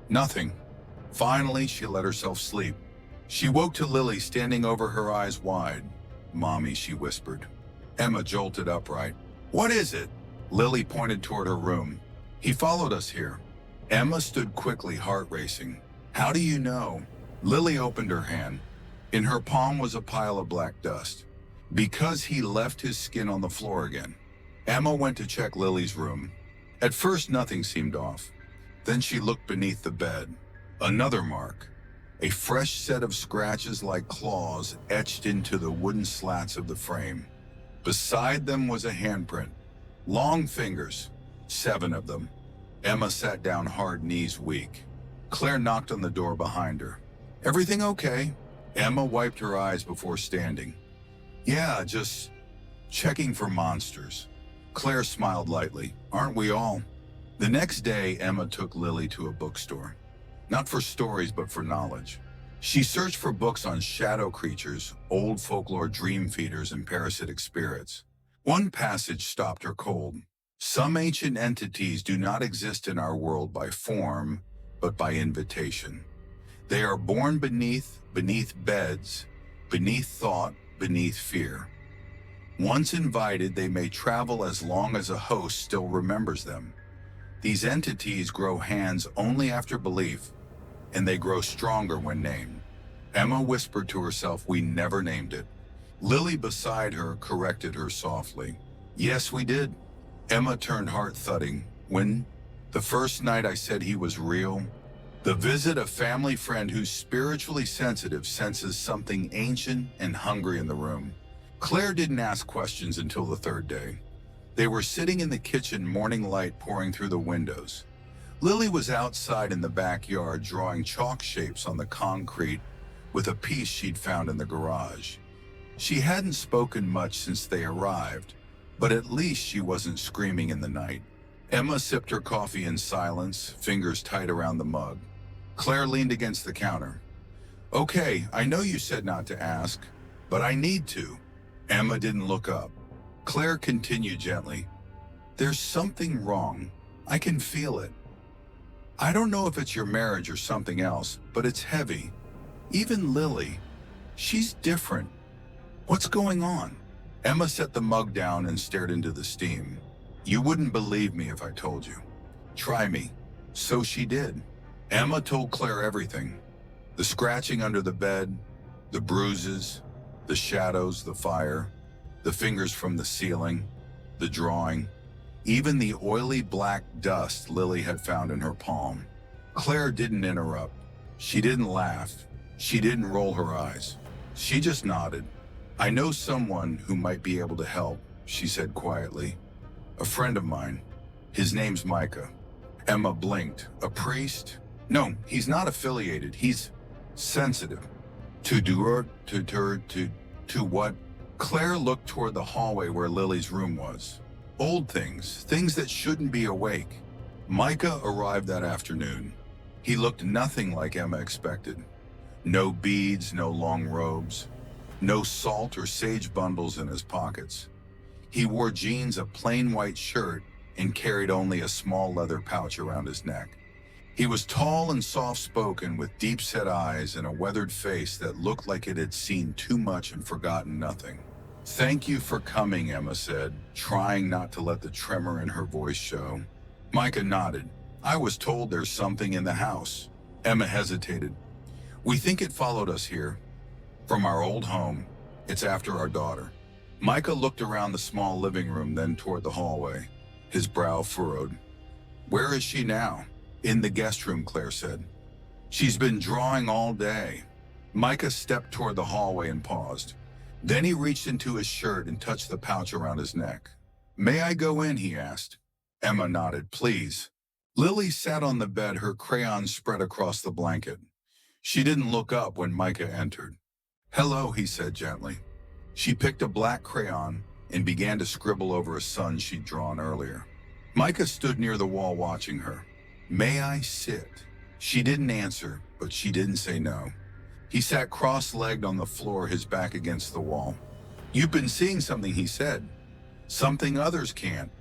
Nothing. Finally, she let herself sleep. She woke to Lily standing over her, eyes wide. "Mommy," she whispered. Emma jolted upright. "What is it?" Lily pointed toward her room. "He followed us here." Emma stood quickly, heart racing. "How do you know?" Lily opened her hand. In her palm was a pile of black dust. "Because he left his skin on the floor again." Emma went to check Lily's room. At first, nothing seemed off. Then she looked beneath the bed. Another mark. A fresh set of scratches like claws etched into the wooden slats of the frame. Beside them was a handprint. Long fingers, 7 of them. Emma sat down hard, knees weak. Claire knocked on the door behind her. "Everything okay?" Emma wiped her eyes before standing. "Yeah, just checking for monsters." Claire smiled lightly. "Aren't we all?" The next day, Emma took Lily to a bookstore. Not for stories, but for knowledge. She searched for books on shadow creatures, old folklore, dream feeders, and parasitic spirits. One passage stopped her cold. Some ancient entities do not exist in our world by form, but by invitation. They are born beneath beds, beneath thought, beneath fear. Once invited, they may travel as long as a host still remembers them. These entities grow hands only after belief, and they grow stronger when named. Emma whispered to herself, "We never named it." Lily beside her corrected her softly. "Yes, we did." Emma turned, heart thudding. "When? The first night I said he was real?" The visit, a family friend who's spiritually sensitive senses something ancient and hungry in the room. Claire didn't ask questions until the 3rd day. They were sitting in the kitchen, morning light pouring through the windows. Lily was outside in the backyard drawing chalk shapes on the concrete with a piece she'd found in the garage. She hadn't spoken much since they arrived, but at least she wasn't screaming in the night. Emma sipped her coffee in silence, fingers tight around the mug. Claire leaned against the counter. "Okay, I know you said not to ask, but I need to." Emma didn't look up. Claire continued gently. "There's something wrong. I can feel it. I don't know if it's your marriage or something else, but it's heavy. Even Lily, she's different. What's going on?" Emma set the mug down and stared into the steam. "You wouldn't believe me if I told you." "Try me." So she did. Emma told Claire everything. The scratching under the bed, the bruises, the shadows, the fire, the fingers from the ceiling, the drawing, even the oily black dust Lily had found in her palm. Claire didn't interrupt. She didn't laugh. She didn't roll her eyes. She just nodded. "I know someone who might be able to help," she said quietly. "A friend of mine. His name's Micah." Emma blinked. "A priest?" "No, he's not affiliated. He's sensitive." To what? Claire looked toward the hallway where Lily's room was. Old things, things that shouldn't be awake. Micah arrived that afternoon. He looked nothing like Emma expected. No beads, no long robes, no salt or sage bundles in his pockets. He wore jeans, a plain white shirt, and carried only a small leather pouch around his neck. He was tall and soft-spoken with deep-set eyes and a weathered face that looked like it had seen too much and forgotten nothing. "Thank you for coming," Emma said, trying not to let the tremor in her voice show. Micah nodded. "I was told there's something in the house." Emma hesitated. "We think it followed us here. From our old home. It's after our daughter." Micah looked around the small living room, then toward the hallway. His brow furrowed. "Where is she now?" "In the guest room," Claire said. "She's been drawing all day." Micah stepped toward the hallway and paused. Then he reached into his shirt and touched the pouch around his neck. "May I go in?" he asked. Emma nodded. "Please." Lily sat on the bed, her crayons spread across the blanket. She didn't look up when Micah entered. "Hello," he said gently. She picked a black crayon and began to scribble over a sun she'd drawn earlier. Micah stood near the wall watching her. "May I sit?" She didn't answer, but she didn't say no. He sat cross-legged on the floor, his back against the wall. "You've been seeing something," he said. "Something others can't."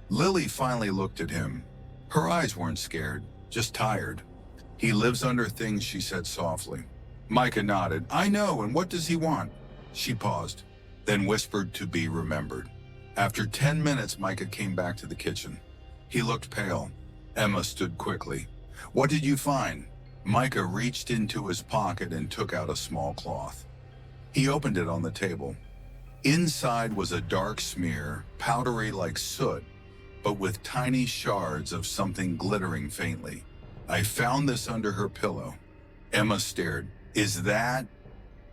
Lily finally looked at him. Her eyes weren't scared, just tired. "He lives under things," she said softly. Micah nodded. "I know, and what does he want?" She paused, then whispered, "To be remembered." After 10 minutes, Micah came back to the kitchen. He looked pale. Emma stood quickly. "What did you find?" Micah reached into his pocket and took out a small cloth. He opened it on the table. Inside was a dark smear, powdery like soot, but with tiny shards of something glittering faintly. "I found this under her pillow." Emma stared. "Is that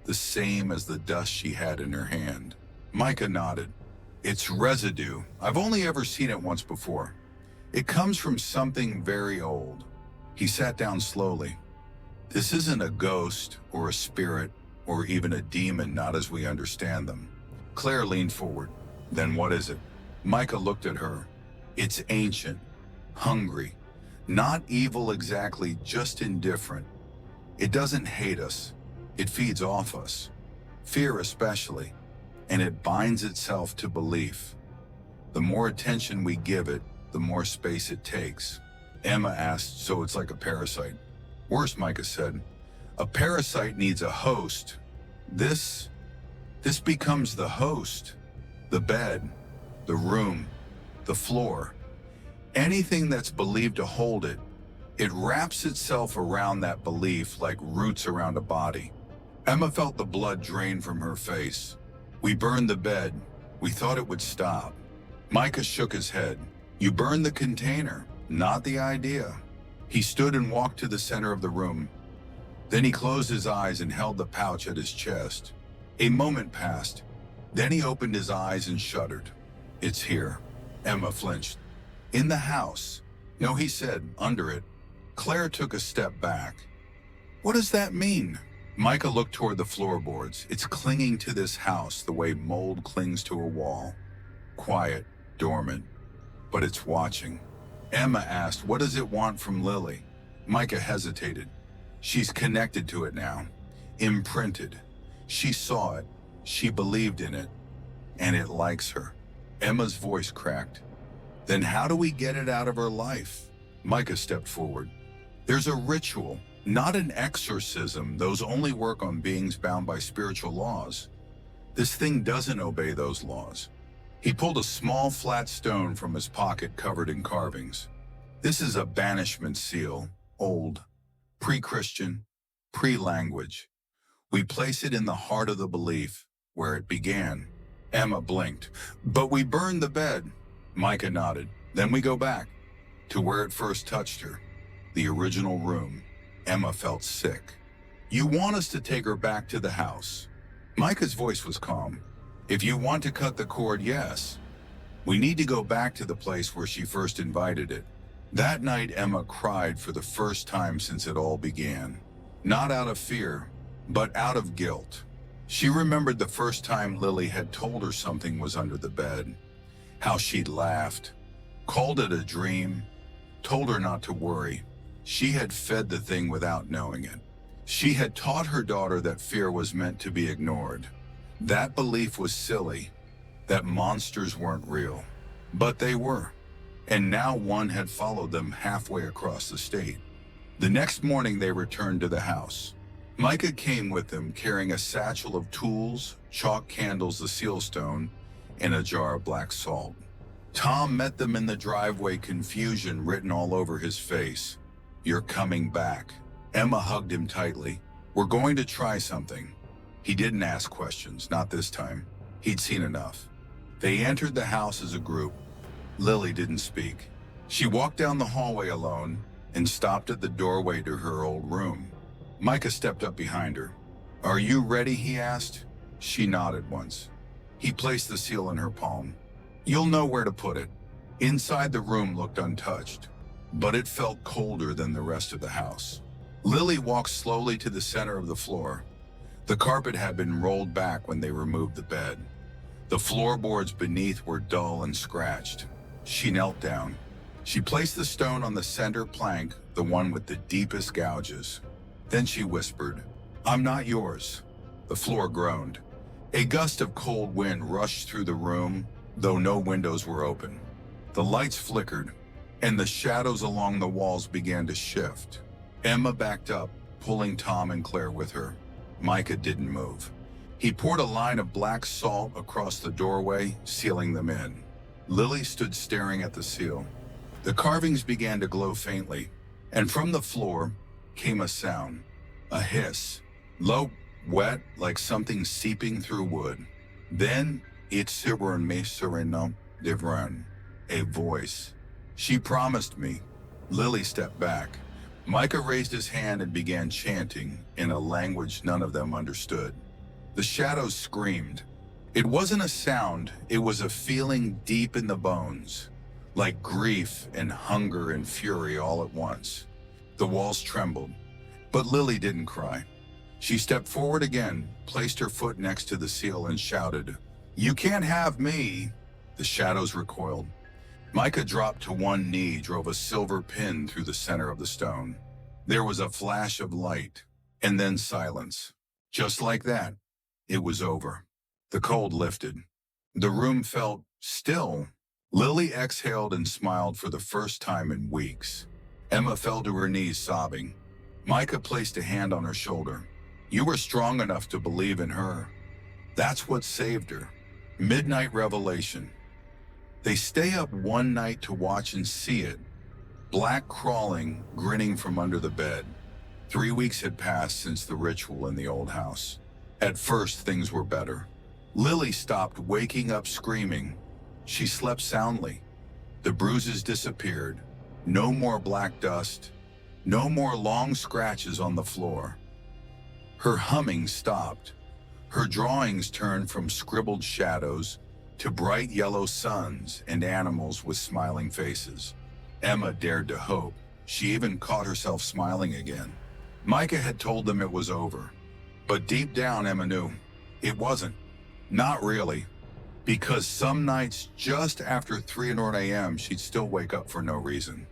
the same as the dust she had in her hand?" Micah nodded. "It's residue. I've only ever seen it once before. It comes from something very old." He sat down slowly. "This isn't a ghost or a spirit or even a demon, not as we understand them." Claire leaned forward. "Then what is it?" Micah looked at her. "It's ancient, hungry, not evil exactly, just indifferent. It doesn't hate us. It feeds off us, fear especially, and it binds itself to belief. The more attention we give it, the more space it takes." Emma asked, "So it's like a parasite?" "Worse," Micah said. "A parasite needs a host. This becomes the host. The bed, the room, the floor. Anything that's believed to hold it. It wraps itself around that belief like roots around a body." Emma felt the blood drain from her face. "We burned the bed. We thought it would stop." Micah shook his head. "You burned the container, not the idea." He stood and walked to the center of the room. Then he closed his eyes and held the pouch at his chest. A moment passed. Then he opened his eyes and shuddered. "It's here." Emma flinched. "In the house." "No," he said, "under it." Claire took a step back. "What does that mean?" Micah looked toward the floorboards. "It's clinging to this house the way mold clings to a wall. Quiet, dormant, but it's watching." Emma asked, "What does it want from Lily?" Micah hesitated. "She's connected to it now. Imprinted. She saw it. She believed in it. And it likes her." Emma's voice cracked. "Then how do we get it out of her life?" Micah stepped forward. "There's a ritual, not an exorcism. Those only work on beings bound by spiritual laws. This thing doesn't obey those laws." He pulled a small flat stone from his pocket covered in carvings. "This is a banishment seal, old, pre-Christian, pre-language. We place it in the heart of the belief, where it began." Emma blinked. "But we burned the bed." Micah nodded. "Then we go back to where it first touched her, the original room." Emma felt sick. "You want us to take her back to the house?" Micah's voice was calm. "If you want to cut the cord, yes. We need to go back to the place where she first invited it." That night, Emma cried for the first time since it all began. Not out of fear, but out of guilt. She remembered the first time Lily had told her something was under the bed. How she'd laughed, called it a dream, told her not to worry. She had fed the thing without knowing it. She had taught her daughter that fear was meant to be ignored. That belief was silly, that monsters weren't real. But they were. And now one had followed them halfway across the state. The next morning they returned to the house. Micah came with them carrying a satchel of tools, chalk candles, the seal stone, and a jar of black salt. Tom met them in the driveway, confusion written all over his face. "You're coming back." Emma hugged him tightly. "We're going to try something." He didn't ask questions, not this time. He'd seen enough. They entered the house as a group. Lily didn't speak. She walked down the hallway alone and stopped at the doorway to her old room. Micah stepped up behind her. "Are you ready?" he asked. She nodded once. He placed the seal in her palm. "You'll know where to put it." Inside the room looked untouched, but it felt colder than the rest of the house. Lily walked slowly to the center of the floor. The carpet had been rolled back when they removed the bed. The floorboards beneath were dull and scratched. She knelt down. She placed the stone on the center plank, the one with the deepest gouges. Then she whispered, "I'm not yours." The floor groaned. A gust of cold wind rushed through the room, though no windows were open. The lights flickered, and the shadows along the walls began to shift. Emma backed up, pulling Tom and Claire with her. Micah didn't move. He poured a line of black salt across the doorway, sealing them in. Lily stood staring at the seal. The carvings began to glow faintly, and from the floor came a sound, a hiss, low, wet, like something seeping through wood. Then, "It's me sereno divran," a voice. "She promised me." Lily stepped back. Micah raised his hand and began chanting in a language none of them understood. The shadows screamed. It wasn't a sound, it was a feeling deep in the bones, like grief and hunger and fury all at once. The walls trembled, but Lily didn't cry. She stepped forward again, placed her foot next to the seal and shouted, "You can't have me!" The shadows recoiled. Micah dropped to one knee, drove a silver pin through the center of the stone. There was a flash of light, and then silence. Just like that, it was over. The cold lifted. The room felt still. Lily exhaled and smiled for the first time in weeks. Emma fell to her knees, sobbing. Micah placed a hand on her shoulder. "You were strong enough to believe in her. That's what saved her." Midnight revelation. They stay up one night to watch and see it. Black crawling, grinning from under the bed. 3 weeks had passed since the ritual in the old house. At first, things were better. Lily stopped waking up screaming. She slept soundly. The bruises disappeared. No more black dust. No more long scratches on the floor. Her humming stopped. Her drawings turned from scribbled shadows to bright yellow suns and animals with smiling faces. Emma dared to hope. She even caught herself smiling again. Micah had told them it was over. But deep down, Emma knew it wasn't. Not really. Because some nights just after 3 a.m., she'd still wake up for no reason.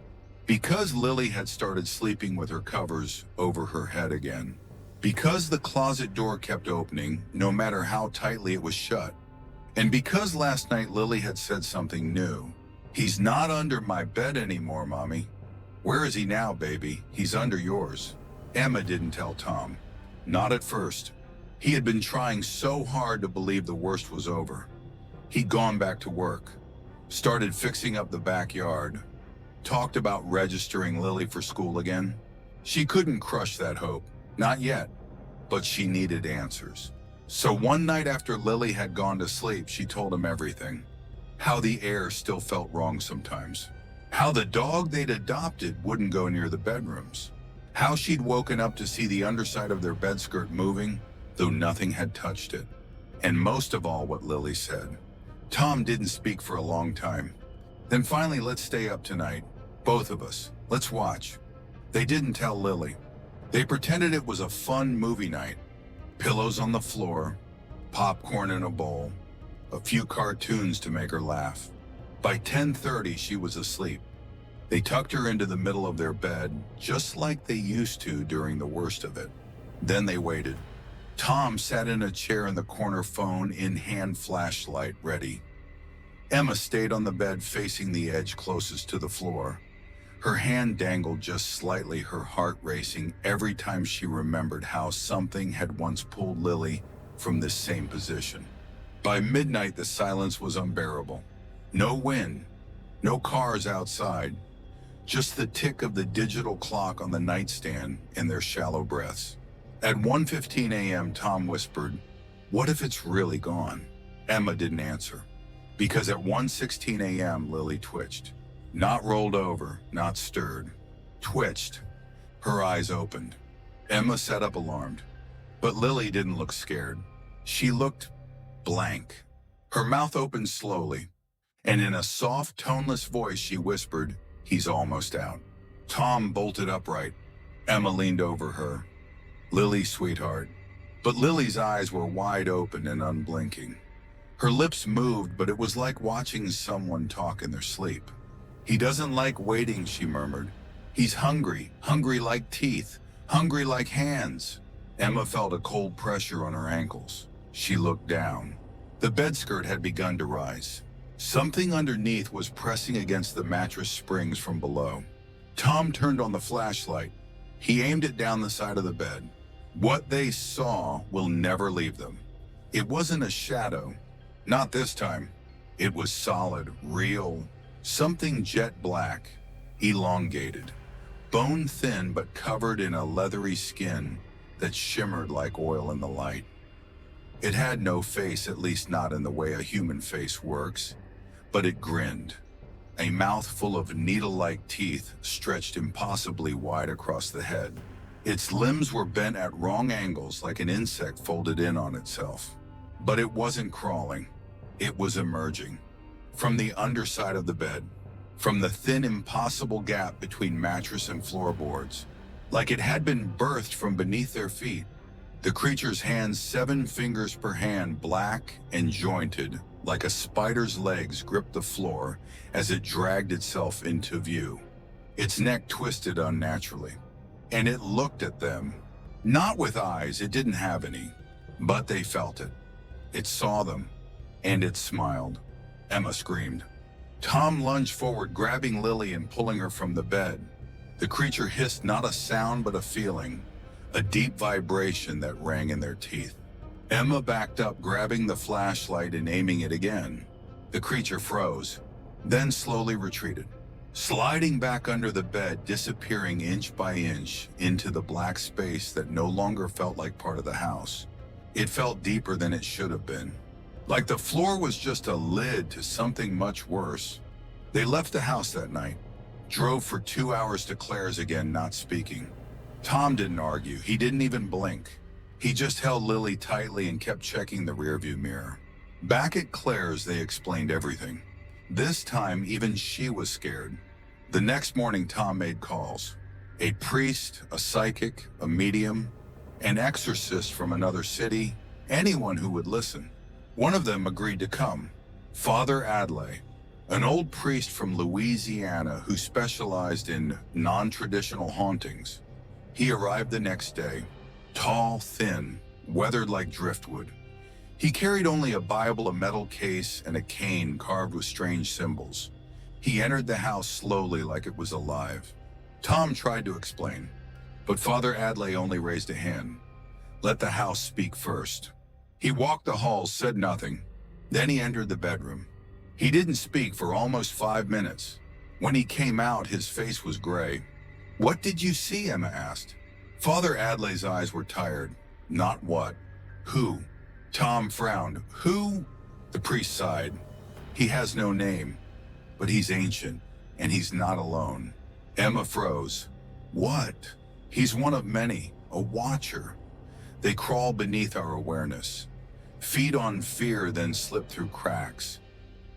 Because Lily had started sleeping with her covers over her head again. Because the closet door kept opening, no matter how tightly it was shut. And because last night Lily had said something new. "He's not under my bed anymore, Mommy." "Where is he now, baby?" "He's under yours." Emma didn't tell Tom. Not at first. He had been trying so hard to believe the worst was over. He'd gone back to work, started fixing up the backyard, talked about registering Lily for school again. She couldn't crush that hope. Not yet. But she needed answers. So one night after Lily had gone to sleep, she told him everything. How the air still felt wrong sometimes. How the dog they'd adopted wouldn't go near the bedrooms. How she'd woken up to see the underside of their bedskirt moving, though nothing had touched it. And most of all, what Lily said. Tom didn't speak for a long time. Then finally, "Let's stay up tonight. Both of us. Let's watch." They didn't tell Lily. They pretended it was a fun movie night. Pillows on the floor, popcorn in a bowl, a few cartoons to make her laugh. By 10:30, she was asleep. They tucked her into the middle of their bed, just like they used to during the worst of it. Then they waited. Tom sat in a chair in the corner, phone in hand, flashlight ready. Emma stayed on the bed facing the edge closest to the floor. Her hand dangled just slightly, her heart racing every time she remembered how something had once pulled Lily from this same position. By midnight, the silence was unbearable. No wind, no cars outside, just the tick of the digital clock on the nightstand and their shallow breaths. At 1:15 a.m., Tom whispered, "What if it's really gone?" Emma didn't answer, because at 1:16 a.m., Lily twitched. Not rolled over, not stirred. Twitched. Her eyes opened. Emma sat up alarmed. But Lily didn't look scared. She looked blank. Her mouth opened slowly, and in a soft, toneless voice she whispered, "He's almost out." Tom bolted upright. Emma leaned over her. "Lily, sweetheart." But Lily's eyes were wide open and unblinking. Her lips moved, but it was like watching someone talk in their sleep. "He doesn't like waiting," she murmured. "He's hungry, hungry like teeth, hungry like hands." Emma felt a cold pressure on her ankles. She looked down. The bedskirt had begun to rise. Something underneath was pressing against the mattress springs from below. Tom turned on the flashlight. He aimed it down the side of the bed. What they saw will never leave them. It wasn't a shadow. Not this time. It was solid, real, something jet black, elongated, bone thin but covered in a leathery skin that shimmered like oil in the light. It had no face, at least not in the way a human face works, but it grinned. A mouth full of needle-like teeth stretched impossibly wide across the head. Its limbs were bent at wrong angles like an insect folded in on itself. But it wasn't crawling. It was emerging. From the underside of the bed. From the thin, impossible gap between mattress and floorboards. Like it had been birthed from beneath their feet. The creature's hands, 7 fingers per hand, black and jointed, like a spider's legs, gripped the floor as it dragged itself into view. Its neck twisted unnaturally. And it looked at them. Not with eyes, it didn't have any, but they felt it. It saw them, and it smiled. Emma screamed. Tom lunged forward, grabbing Lily and pulling her from the bed. The creature hissed, not a sound but a feeling, a deep vibration that rang in their teeth. Emma backed up, grabbing the flashlight and aiming it again. The creature froze, then slowly retreated, sliding back under the bed, disappearing inch by inch into the black space that no longer felt like part of the house. It felt deeper than it should have been. Like the floor was just a lid to something much worse. They left the house that night, drove for 2 hours to Claire's again, not speaking. Tom didn't argue. He didn't even blink. He just held Lily tightly and kept checking the rearview mirror. Back at Claire's, they explained everything. This time, even she was scared. The next morning, Tom made calls. A priest, a psychic, a medium, an exorcist from another city, anyone who would listen. One of them agreed to come. Father Adlai, an old priest from Louisiana who specialized in non-traditional hauntings. He arrived the next day, tall, thin, weathered like driftwood. He carried only a Bible, a metal case, and a cane carved with strange symbols. He entered the house slowly, like it was alive. Tom tried to explain, but Father Adlai only raised a hand. Let the house speak first. He walked the halls, said nothing. Then he entered the bedroom. He didn't speak for almost 5 minutes. When he came out, his face was gray. "What did you see?" Emma asked. Father Adlai's eyes were tired. Not what. Who? Tom frowned. Who? The priest sighed. He has no name, but he's ancient, and he's not alone. Emma froze. What? He's one of many, a watcher. They crawl beneath our awareness, feed on fear, then slip through cracks,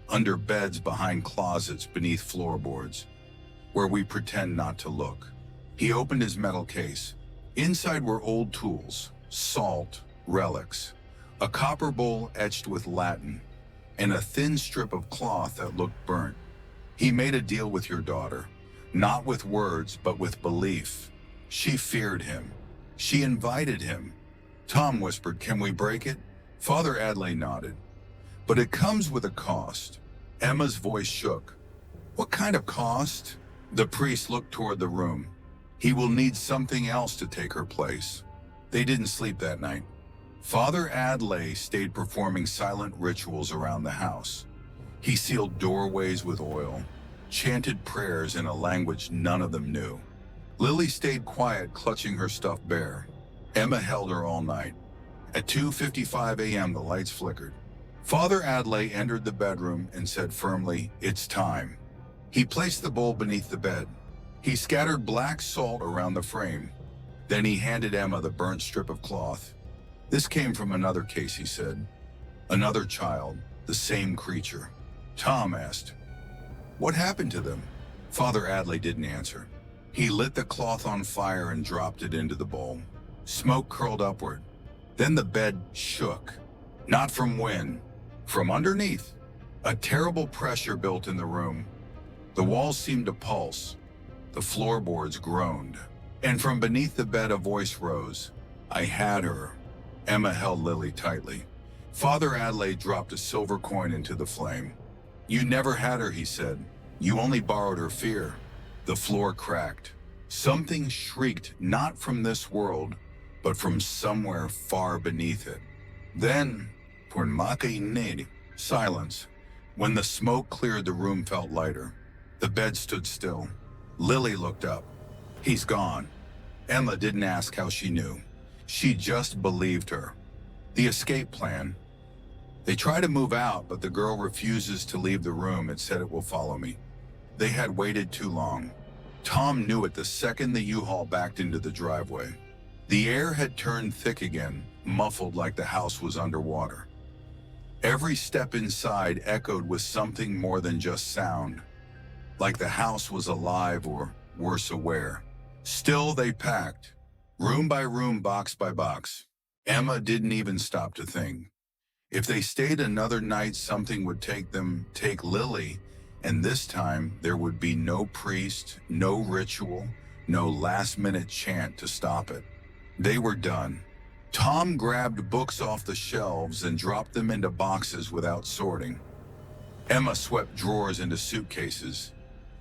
under beds, behind closets, beneath floorboards, where we pretend not to look. He opened his metal case. Inside were old tools, salt, relics, a copper bowl etched with Latin, and a thin strip of cloth that looked burnt. He made a deal with your daughter, not with words, but with belief. She feared him. She invited him. Tom whispered, "Can we break it?" Father Adley nodded. "But it comes with a cost." Emma's voice shook. "What kind of cost?" The priest looked toward the room. "He will need something else to take her place." They didn't sleep that night. Father Adley stayed performing silent rituals around the house. He sealed doorways with oil, chanted prayers in a language none of them knew. Lily stayed quiet, clutching her stuffed bear. Emma held her all night. At 2:55 a.m., the lights flickered. Father Adley entered the bedroom and said firmly, "It's time." He placed the bowl beneath the bed. He scattered black salt around the frame. Then he handed Emma the burnt strip of cloth. "This came from another case," he said. "Another child, the same creature." Tom asked, "What happened to them?" Father Adley didn't answer. He lit the cloth on fire and dropped it into the bowl. Smoke curled upward. Then the bed shook. Not from wind, from underneath. A terrible pressure built in the room. The walls seemed to pulse. The floorboards groaned. And from beneath the bed a voice rose. "I had her." Emma held Lily tightly. Father Adley dropped a silver coin into the flame. "You never had her," he said. "You only borrowed her fear." The floor cracked. Something shrieked, not from this world, but from somewhere far beneath it. Then, silence. When the smoke cleared, the room felt lighter. The bed stood still. Lily looked up. "He's gone." Emma didn't ask how she knew. She just believed her. The escape plan. "They try to move out, but the girl refuses to leave the room and said it will follow me." They had waited too long. Tom knew it the second the U-Haul backed into the driveway. The air had turned thick again, muffled like the house was underwater. Every step inside echoed with something more than just sound, like the house was alive or, worse, aware. Still they packed, room by room, box by box. Emma didn't even stop to think. If they stayed another night, something would take Lily, and this time there would be no priest, no ritual, no last-minute chant to stop it. They were done. Tom grabbed books off the shelves and dropped them into boxes without sorting. Emma swept drawers into suitcases.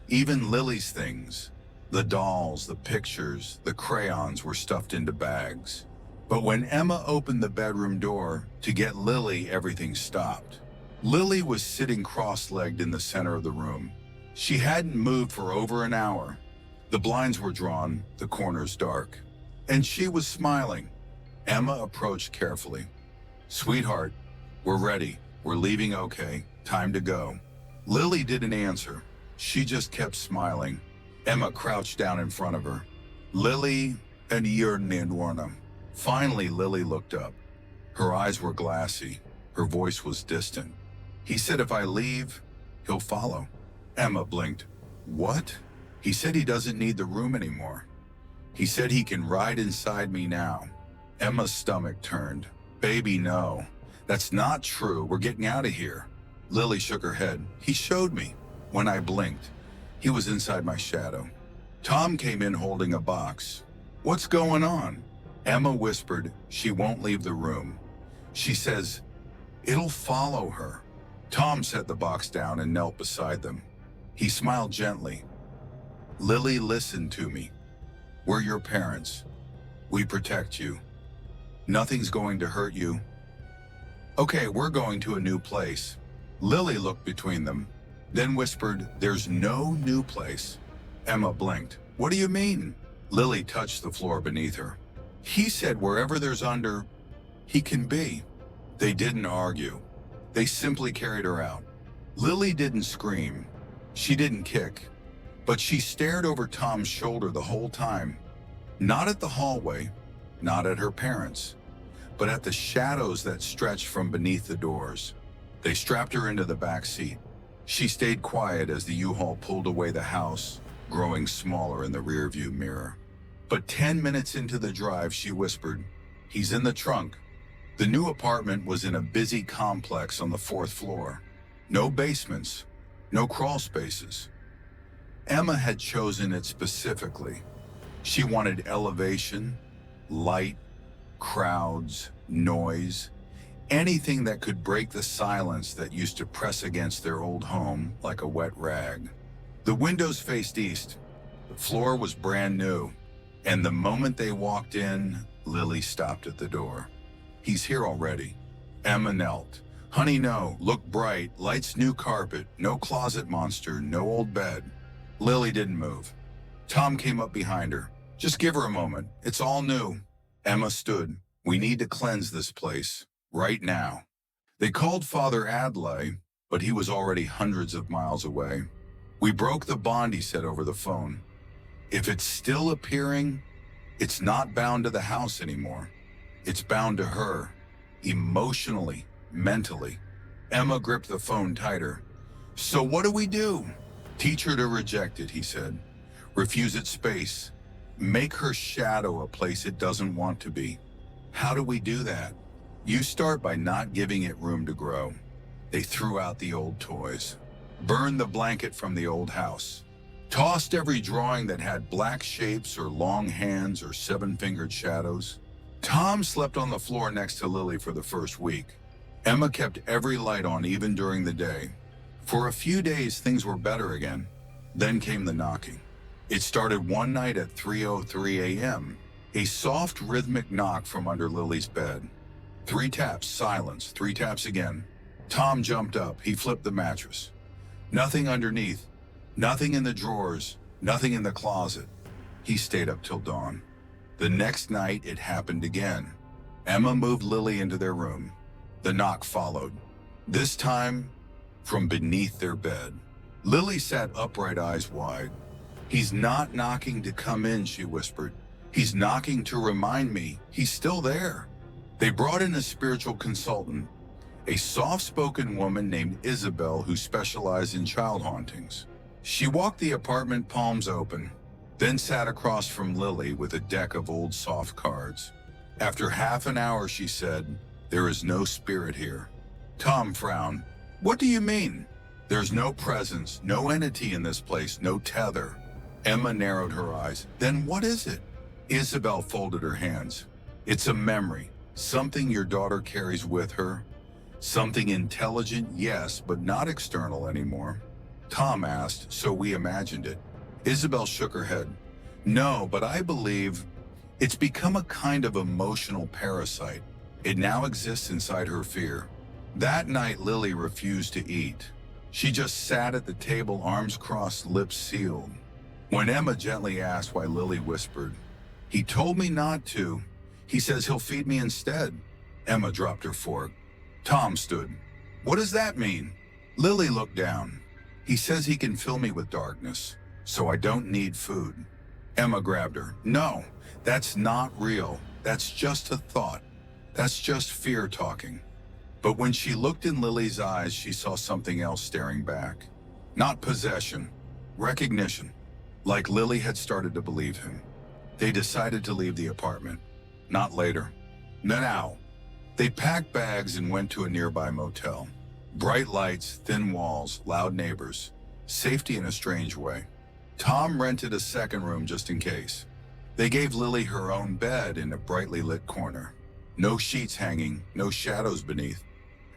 Even Lily's things, the dolls, the pictures, the crayons, were stuffed into bags. But when Emma opened the bedroom door to get Lily, everything stopped. Lily was sitting cross-legged in the center of the room. She hadn't moved for over an hour. The blinds were drawn, the corners dark. And she was smiling. Emma approached carefully. "Sweetheart, we're ready. We're leaving, okay? Time to go." Lily didn't answer. She just kept smiling. Emma crouched down in front of her. "Lily and Yernandwarna." Finally, Lily looked up. Her eyes were glassy. Her voice was distant. "He said if I leave, he'll follow." Emma blinked. "What?" "He said he doesn't need the room anymore. He said he can ride inside me now." Emma's stomach turned. "Baby, no. That's not true. We're getting out of here." Lily shook her head. "He showed me." When I blinked, he was inside my shadow. Tom came in holding a box. "What's going on?" Emma whispered, "She won't leave the room. She says it'll follow her." Tom set the box down and knelt beside them. He smiled gently. "Lily, listen to me. We're your parents. We protect you. Nothing's going to hurt you. Okay, we're going to a new place." Lily looked between them, then whispered, "There's no new place." Emma blinked. "What do you mean?" Lily touched the floor beneath her. "He said wherever there's under, he can be." They didn't argue. They simply carried her out. Lily didn't scream. She didn't kick. But she stared over Tom's shoulder the whole time. Not at the hallway, not at her parents, but at the shadows that stretched from beneath the doors. They strapped her into the back seat. She stayed quiet as the U-Haul pulled away, the house growing smaller in the rearview mirror. But 10 minutes into the drive, she whispered, "He's in the trunk." The new apartment was in a busy complex on the 4th floor. No basements, no crawl spaces. Emma had chosen it specifically. She wanted elevation, light, crowds, noise, anything that could break the silence that used to press against their old home like a wet rag. The windows faced east. The floor was brand new. And the moment they walked in, Lily stopped at the door. "He's here already." Emma knelt. "Honey, no. Look bright. Lights, new carpet. No closet monster. No old bed." Lily didn't move. Tom came up behind her. "Just give her a moment. It's all new." Emma stood. "We need to cleanse this place. Right now." They called Father Adlai, but he was already hundreds of miles away. "We broke the bond," he said over the phone. "If it's still appearing, it's not bound to the house anymore. It's bound to her, emotionally, mentally." Emma gripped the phone tighter. "So what do we do?" "Teach her to reject it," he said. "Refuse its space. Make her shadow a place it doesn't want to be." "How do we do that?" "You start by not giving it room to grow." They threw out the old toys, burned the blanket from the old house, tossed every drawing that had black shapes or long hands or seven-fingered shadows. Tom slept on the floor next to Lily for the first week. Emma kept every light on even during the day. For a few days, things were better again. Then came the knocking. It started one night at 3:03 a.m., a soft rhythmic knock from under Lily's bed. 3 taps, silence, 3 taps again. Tom jumped up. He flipped the mattress. Nothing underneath, nothing in the drawers, nothing in the closet. He stayed up till dawn. The next night, it happened again. Emma moved Lily into their room. The knock followed, this time from beneath their bed. Lily sat upright, eyes wide. "He's not knocking to come in," she whispered. "He's knocking to remind me he's still there." They brought in a spiritual consultant, a soft-spoken woman named Isabel who specialized in child hauntings. She walked the apartment, palms open, then sat across from Lily with a deck of old soft cards. After half an hour, she said, "There is no spirit here." Tom frowned. "What do you mean?" "There's no presence, no entity in this place, no tether." Emma narrowed her eyes. "Then what is it?" Isabel folded her hands. "It's a memory, something your daughter carries with her. Something intelligent, yes, but not external anymore." Tom asked, "So we imagined it?" Isabel shook her head. "No, but I believe it's become a kind of emotional parasite. It now exists inside her fear." That night, Lily refused to eat. She just sat at the table, arms crossed, lips sealed. When Emma gently asked why, Lily whispered, "He told me not to. He says he'll feed me instead." Emma dropped her fork. Tom stood. "What does that mean?" Lily looked down. "He says he can fill me with darkness, so I don't need food." Emma grabbed her. "No, that's not real. That's just a thought. That's just fear talking." But when she looked in Lily's eyes, she saw something else staring back. Not possession, recognition. Like Lily had started to believe him. They decided to leave the apartment. Not later. Now. They packed bags and went to a nearby motel. Bright lights, thin walls, loud neighbors. Safety in a strange way. Tom rented a second room just in case. They gave Lily her own bed in a brightly lit corner. No sheets hanging, no shadows beneath.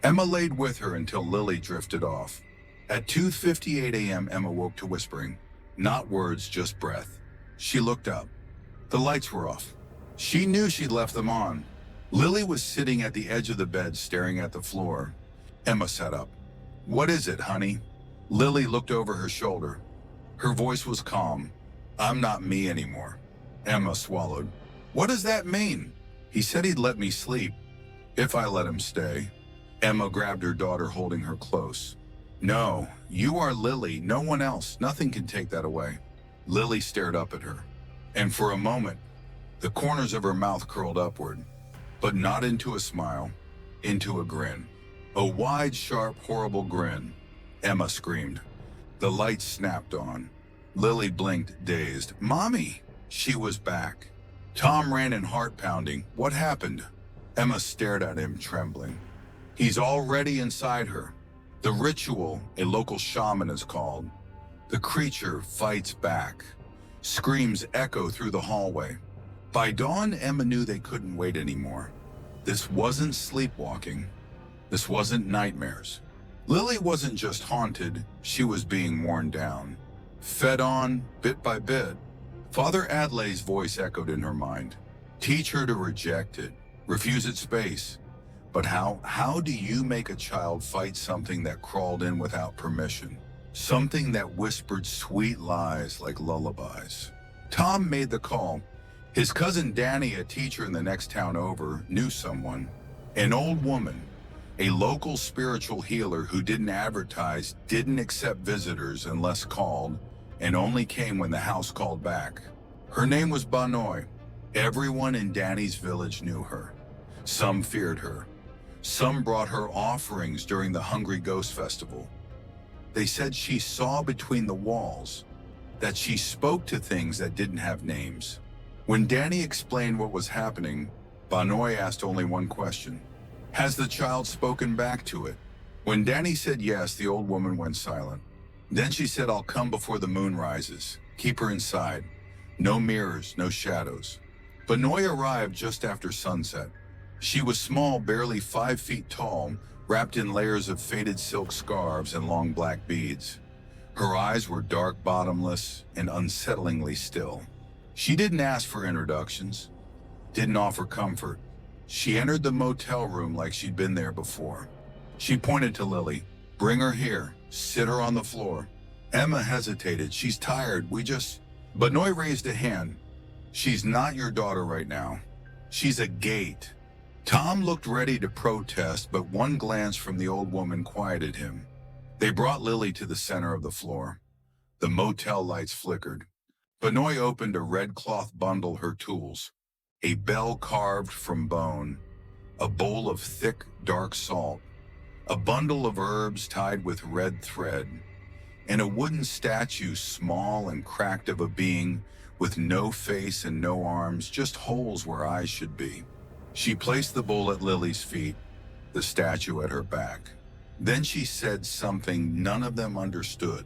Emma laid with her until Lily drifted off. At 2:58 a.m., Emma woke to whispering. Not words, just breath. She looked up. The lights were off. She knew she'd left them on. Lily was sitting at the edge of the bed, staring at the floor. Emma sat up. "What is it, honey?" Lily looked over her shoulder. Her voice was calm. "I'm not me anymore." Emma swallowed. "What does that mean?" "He said he'd let me sleep, if I let him stay." Emma grabbed her daughter, holding her close. "No, you are Lily, no one else. Nothing can take that away." Lily stared up at her, and for a moment, the corners of her mouth curled upward, but not into a smile, into a grin. A wide, sharp, horrible grin. Emma screamed. The lights snapped on. Lily blinked, dazed. "Mommy!" She was back. Tom ran in, heart pounding. "What happened?" Emma stared at him, trembling. "He's already inside her. The ritual, a local shaman is called. The creature fights back. Screams echo through the hallway. By dawn, Emma knew they couldn't wait anymore. This wasn't sleepwalking. This wasn't nightmares. Lily wasn't just haunted, she was being worn down. Fed on, bit by bit. Father Adlai's voice echoed in her mind. Teach her to reject it, refuse its space. But how do you make a child fight something that crawled in without permission? Something that whispered sweet lies like lullabies. Tom made the call. His cousin Danny, a teacher in the next town over, knew someone. An old woman, a local spiritual healer who didn't advertise, didn't accept visitors unless called, and only came when the house called back. Her name was Banoi. Everyone in Danny's village knew her. Some feared her. Some brought her offerings during the Hungry Ghost Festival. They said she saw between the walls, that she spoke to things that didn't have names. When Danny explained what was happening, Banoi asked only one question. Has the child spoken back to it? When Danny said yes, the old woman went silent. Then she said, I'll come before the moon rises. Keep her inside. No mirrors, no shadows. Banoi arrived just after sunset. She was small, barely 5 feet tall, wrapped in layers of faded silk scarves and long black beads. Her eyes were dark, bottomless, and unsettlingly still. She didn't ask for introductions, didn't offer comfort. She entered the motel room like she'd been there before. She pointed to Lily. Bring her here. Sit her on the floor. Emma hesitated. She's tired. Banoi raised a hand. She's not your daughter right now. She's a gate. Tom looked ready to protest, but one glance from the old woman quieted him. They brought Lily to the center of the floor. The motel lights flickered. Banoi opened a red cloth bundle, her tools. A bell carved from bone. A bowl of thick, dark salt. A bundle of herbs tied with red thread. And a wooden statue, small and cracked, of a being with no face and no arms, just holes where eyes should be. She placed the bowl at Lily's feet, the statue at her back. Then she said something none of them understood.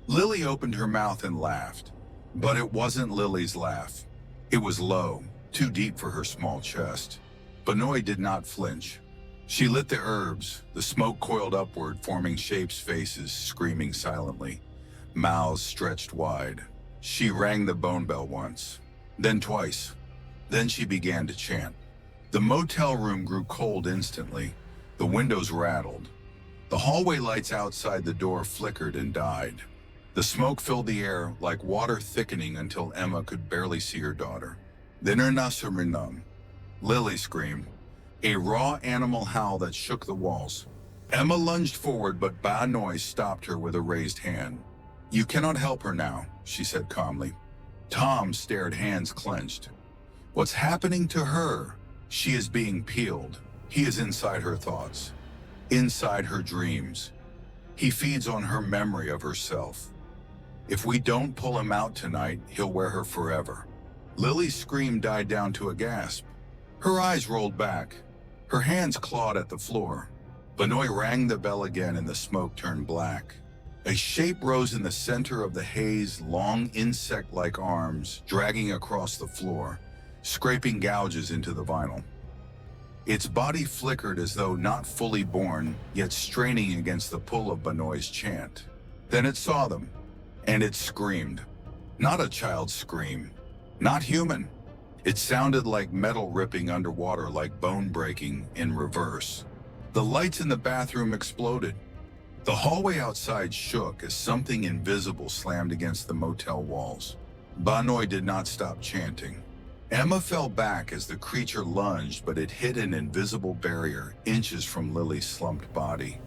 Lily opened her mouth and laughed. But it wasn't Lily's laugh. It was low, too deep for her small chest. Banoi did not flinch. She lit the herbs. The smoke coiled upward, forming shapes, faces, screaming silently. Mouths stretched wide. She rang the bone bell once, then twice. Then she began to chant. The motel room grew cold instantly. The windows rattled. The hallway lights outside the door flickered and died. The smoke filled the air like water, thickening until Emma could barely see her daughter. Then Lily screamed, a raw animal howl that shook the walls. Emma lunged forward, but Banoi stopped her with a raised hand. You cannot help her now, she said calmly. Tom stared, hands clenched. What's happening to her? She is being peeled. He is inside her thoughts, inside her dreams. He feeds on her memory of herself. If we don't pull him out tonight, he'll wear her forever. Lily's scream died down to a gasp. Her eyes rolled back. Her hands clawed at the floor. Banoi rang the bell again and the smoke turned black. A shape rose in the center of the haze, long insect-like arms dragging across the floor, scraping gouges into the vinyl. Its body flickered as though not fully born, yet straining against the pull of Banoi's chant. Then it saw them, and it screamed. Not a child's scream. Not human. It sounded like metal ripping underwater, like bone breaking in reverse. The lights in the bathroom exploded. The hallway outside shook as something invisible slammed against the motel walls. Banoi did not stop chanting. Emma fell back as the creature lunged, but it hit an invisible barrier inches from Lily's slumped body.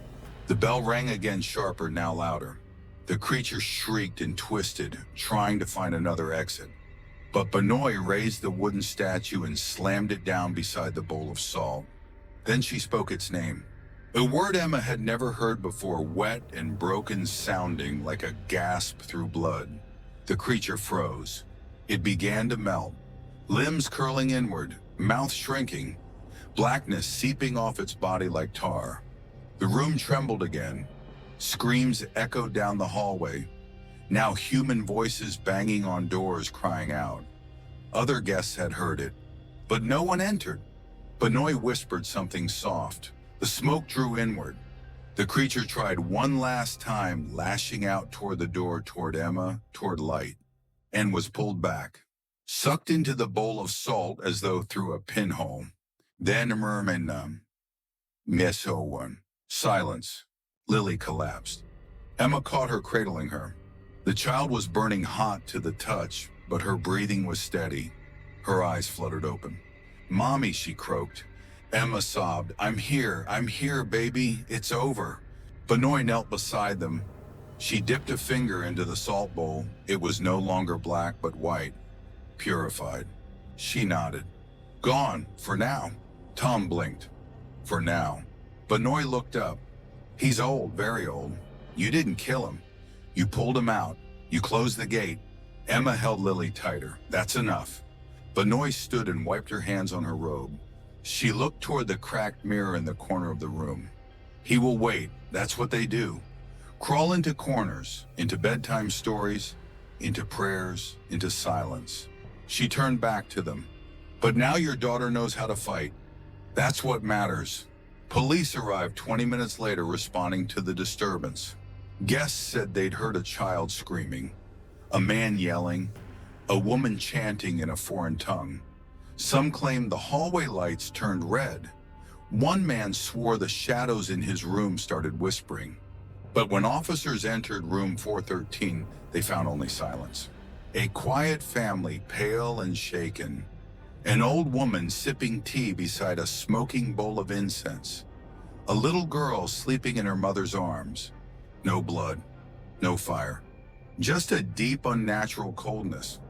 The bell rang again, sharper, now louder. The creature shrieked and twisted, trying to find another exit. But Banoi raised the wooden statue and slammed it down beside the bowl of salt. Then she spoke its name. A word Emma had never heard before, wet and broken, sounding like a gasp through blood. The creature froze. It began to melt, limbs curling inward, mouth shrinking, blackness seeping off its body like tar. The room trembled again. Screams echoed down the hallway. Now human voices banging on doors, crying out. Other guests had heard it, but no one entered. Benoit whispered something soft. The smoke drew inward. The creature tried one last time, lashing out toward the door, toward Emma, toward light, and was pulled back, sucked into the bowl of salt as though through a pinhole. Then merman Miss Owen. Silence. Lily collapsed. Emma caught her, cradling her. The child was burning hot to the touch, but her breathing was steady. Her eyes fluttered open. "Mommy," she croaked. Emma sobbed. I'm here, baby. It's over." Benoit knelt beside them. She dipped a finger into the salt bowl. It was no longer black, but white, purified. She nodded. "Gone, for now." Tom blinked. "For now." Benoit looked up. "He's old, very old. You didn't kill him. You pulled him out. You closed the gate." Emma held Lily tighter. "That's enough." Benoit stood and wiped her hands on her robe. She looked toward the cracked mirror in the corner of the room. "He will wait. That's what they do. Crawl into corners, into bedtime stories, into prayers, into silence." She turned back to them. "But now your daughter knows how to fight. That's what matters." Police arrived 20 minutes later, responding to the disturbance. Guests said they'd heard a child screaming, a man yelling, a woman chanting in a foreign tongue. Some claimed the hallway lights turned red. One man swore the shadows in his room started whispering. But when officers entered room 413, they found only silence. A quiet family, pale and shaken. An old woman sipping tea beside a smoking bowl of incense. A little girl sleeping in her mother's arms. No blood, no fire. Just a deep, unnatural coldness.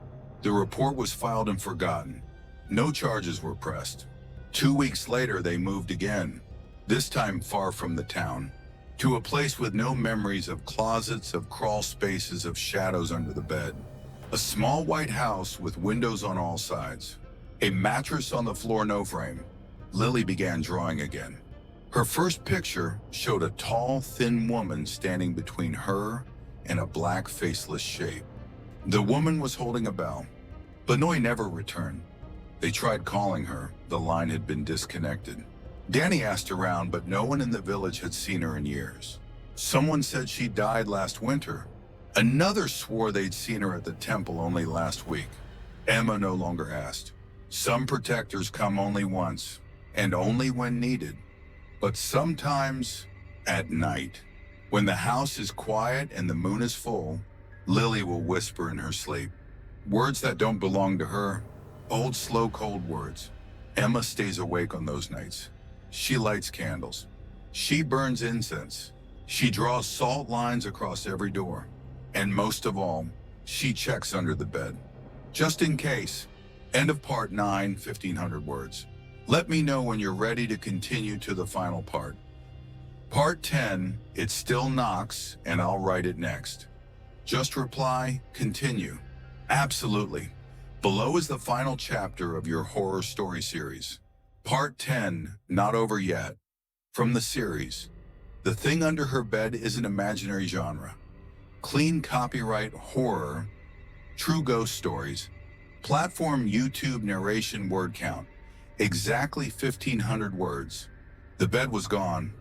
The report was filed and forgotten. No charges were pressed. 2 weeks later, they moved again, this time far from the town, to a place with no memories of closets, of crawl spaces, of shadows under the bed. A small white house with windows on all sides. A mattress on the floor, no frame. Lily began drawing again. Her first picture showed a tall, thin woman standing between her and a black, faceless shape. The woman was holding a bell. Benoit never returned. They tried calling her. The line had been disconnected. Danny asked around, but no one in the village had seen her in years. Someone said she died last winter. Another swore they'd seen her at the temple only last week. Emma no longer asked. Some protectors come only once, and only when needed. But sometimes at night, when the house is quiet and the moon is full, Lily will whisper in her sleep. Words that don't belong to her. Old, slow, cold words. Emma stays awake on those nights. She lights candles. She burns incense. She draws salt lines across every door. And most of all, she checks under the bed. Just in case. End of part 9, 1,500 words. Let me know when you're ready to continue to the final part. Part 10, it still knocks, and I'll write it next. Just reply, continue. Absolutely. Below is the final chapter of your horror story series. Part 10, not over yet. From the series, The Thing Under Her Bed is an imaginary genre. Clean copyright horror, true ghost stories, platform YouTube narration word count, exactly 1,500 words. The bed was gone.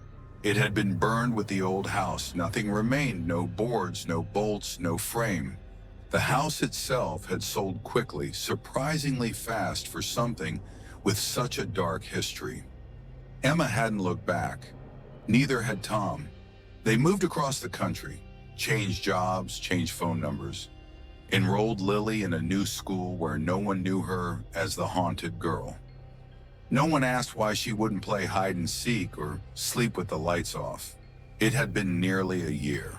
It had been burned with the old house. Nothing remained, no boards, no bolts, no frame. The house itself had sold quickly, surprisingly fast for something with such a dark history. Emma hadn't looked back. Neither had Tom. They moved across the country, changed jobs, changed phone numbers, enrolled Lily in a new school where no one knew her as the haunted girl. No one asked why she wouldn't play hide and seek or sleep with the lights off. It had been nearly a year.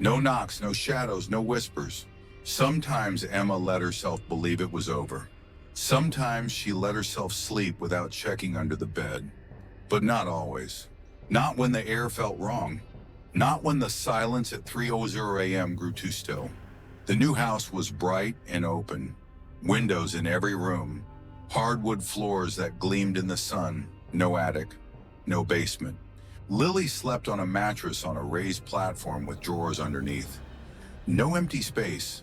No knocks, no shadows, no whispers. Sometimes Emma let herself believe it was over. Sometimes she let herself sleep without checking under the bed. But not always. Not when the air felt wrong. Not when the silence at 3:00 a.m. grew too still. The new house was bright and open. Windows in every room. Hardwood floors that gleamed in the sun. No attic. No basement. Lily slept on a mattress on a raised platform with drawers underneath. No empty space.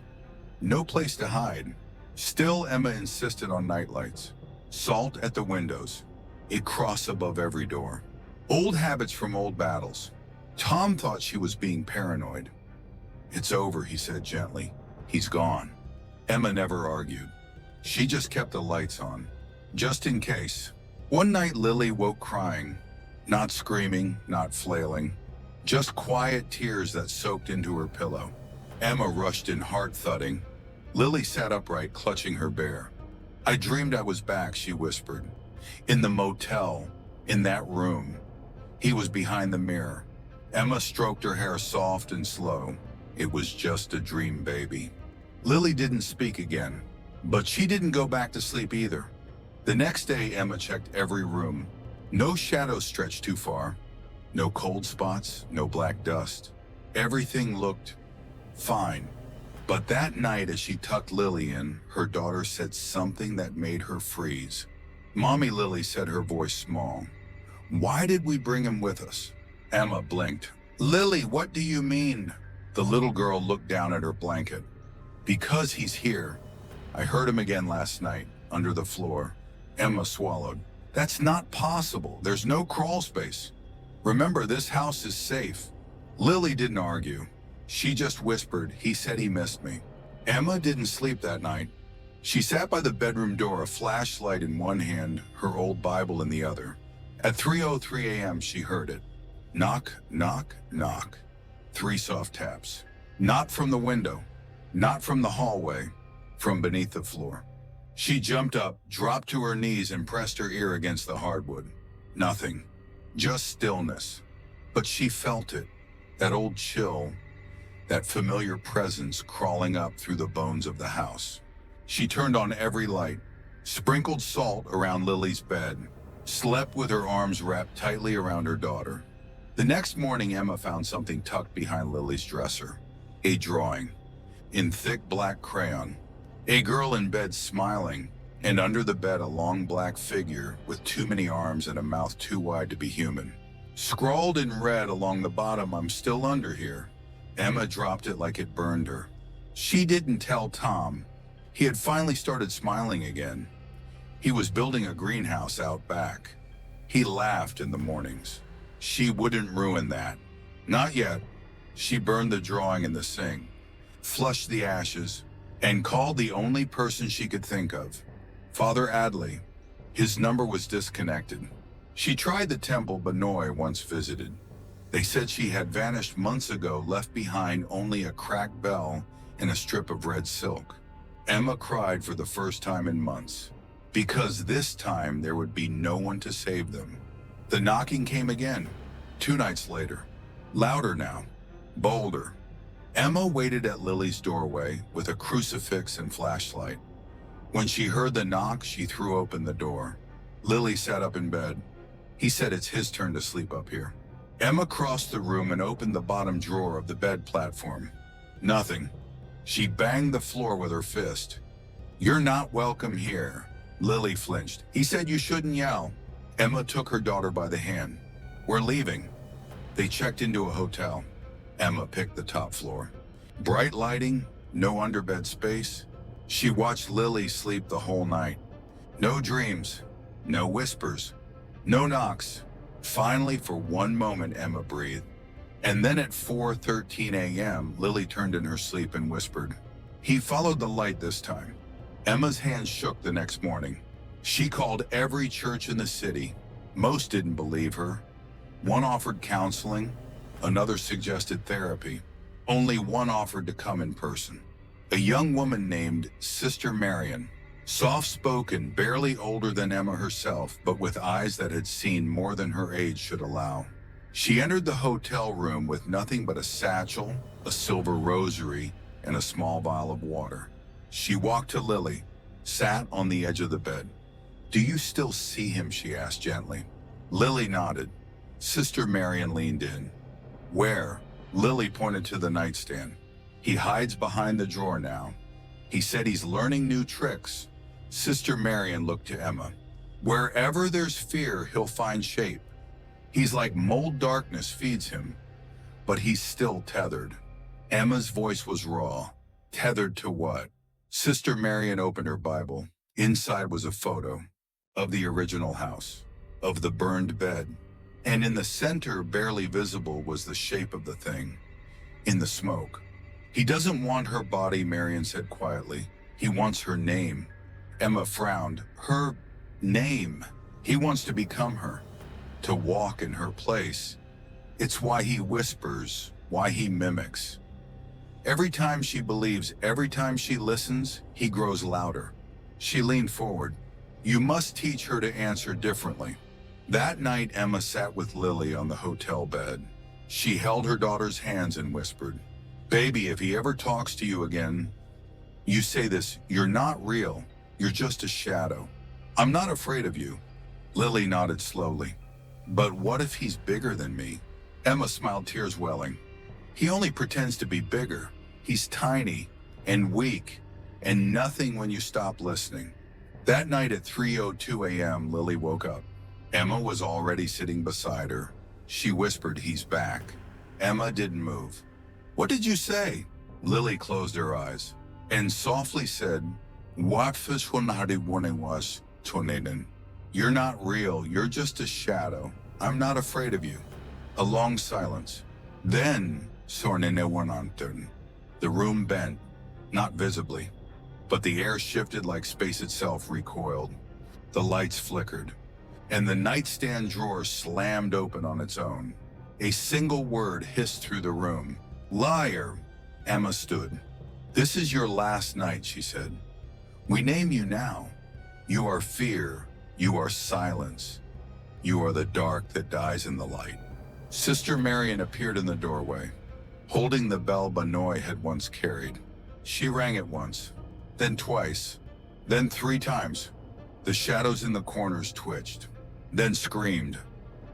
No place to hide. Still, Emma insisted on nightlights. Salt at the windows. A cross above every door. Old habits from old battles. Tom thought she was being paranoid. "It's over," he said gently. "He's gone." Emma never argued. She just kept the lights on, just in case. One night Lily woke crying, not screaming, not flailing, just quiet tears that soaked into her pillow. Emma rushed in, heart thudding. Lily sat upright, clutching her bear. "I dreamed I was back," she whispered. "In the motel, in that room." He was behind the mirror. Emma stroked her hair soft and slow. It was just a dream, baby. Lily didn't speak again, but she didn't go back to sleep either. The next day, Emma checked every room. No shadows stretched too far. No cold spots, no black dust. Everything looked fine. But that night, as she tucked Lily in, her daughter said something that made her freeze. "Mommy," Lily said, her voice small. "Why did we bring him with us?" Emma blinked. "Lily, what do you mean?" The little girl looked down at her blanket. "Because he's here. I heard him again last night, under the floor." Emma swallowed. "That's not possible. There's no crawl space. Remember, this house is safe." Lily didn't argue. She just whispered, "He said he missed me." Emma didn't sleep that night. She sat by the bedroom door, a flashlight in one hand, her old Bible in the other. At 3:03 a.m. she heard it. Knock, knock, knock. 3 soft taps. Not from the window, not from the hallway, from beneath the floor. She jumped up, dropped to her knees, and pressed her ear against the hardwood. Nothing. Just stillness. But she felt it. That old chill. That familiar presence crawling up through the bones of the house. She turned on every light, sprinkled salt around Lily's bed, slept with her arms wrapped tightly around her daughter. The next morning, Emma found something tucked behind Lily's dresser. A drawing, in thick black crayon. A girl in bed smiling, and under the bed a long black figure with too many arms and a mouth too wide to be human. Scrawled in red along the bottom, "I'm still under here." Emma dropped it like it burned her. She didn't tell Tom. He had finally started smiling again. He was building a greenhouse out back. He laughed in the mornings. She wouldn't ruin that. Not yet. She burned the drawing in the sink, flushed the ashes, and called the only person she could think of, Father Adley. His number was disconnected. She tried the temple Benoit once visited. They said she had vanished months ago, left behind only a cracked bell and a strip of red silk. Emma cried for the first time in months, because this time there would be no one to save them. The knocking came again, 2 nights later. Louder now, bolder. Emma waited at Lily's doorway with a crucifix and flashlight. When she heard the knock, she threw open the door. Lily sat up in bed. He said it's his turn to sleep up here. Emma crossed the room and opened the bottom drawer of the bed platform. Nothing. She banged the floor with her fist. "You're not welcome here." Lily flinched. "He said you shouldn't yell." Emma took her daughter by the hand. "We're leaving." They checked into a hotel. Emma picked the top floor. Bright lighting, no underbed space. She watched Lily sleep the whole night. No dreams, no whispers, no knocks. Finally, for one moment, Emma breathed. And then at 4:13 a.m., Lily turned in her sleep and whispered. He followed the light this time. Emma's hands shook the next morning. She called every church in the city. Most didn't believe her. One offered counseling, another suggested therapy. Only one offered to come in person. A young woman named Sister Marian, soft-spoken, barely older than Emma herself, but with eyes that had seen more than her age should allow. She entered the hotel room with nothing but a satchel, a silver rosary, and a small vial of water. She walked to Lily, sat on the edge of the bed. "Do you still see him?" she asked gently. Lily nodded. Sister Marian leaned in. "Where?" Lily pointed to the nightstand. "He hides behind the drawer now. He said he's learning new tricks." Sister Marian looked to Emma. "Wherever there's fear, he'll find shape. He's like mold, darkness feeds him, but he's still tethered." Emma's voice was raw. "Tethered to what?" Sister Marian opened her Bible. Inside was a photo of the original house, of the burned bed, and in the center, barely visible, was the shape of the thing, in the smoke. He doesn't want her body, Marian said quietly. He wants her name. Emma frowned. Her name. He wants to become her, to walk in her place. It's why he whispers, why he mimics. Every time she believes, every time she listens, he grows louder. She leaned forward. You must teach her to answer differently. That night, Emma sat with Lily on the hotel bed. She held her daughter's hands and whispered, Baby, if he ever talks to you again, you say this, you're not real, you're just a shadow. I'm not afraid of you. Lily nodded slowly. But what if he's bigger than me? Emma smiled, tears welling. He only pretends to be bigger. He's tiny and weak and nothing when you stop listening. That night at 3:02 a.m., Lily woke up. Emma was already sitting beside her. She whispered, He's back. Emma didn't move. What did you say? Lily closed her eyes and softly said, You're not real, you're just a shadow. I'm not afraid of you. A long silence. Then, the room bent, not visibly, but the air shifted like space itself recoiled. The lights flickered, and the nightstand drawer slammed open on its own. A single word hissed through the room. Liar! Emma stood. This is your last night, she said. We name you now. You are fear. You are silence. You are the dark that dies in the light. Sister Marian appeared in the doorway, holding the bell Benoit had once carried. She rang it once, then twice, then 3 times. The shadows in the corners twitched, then screamed.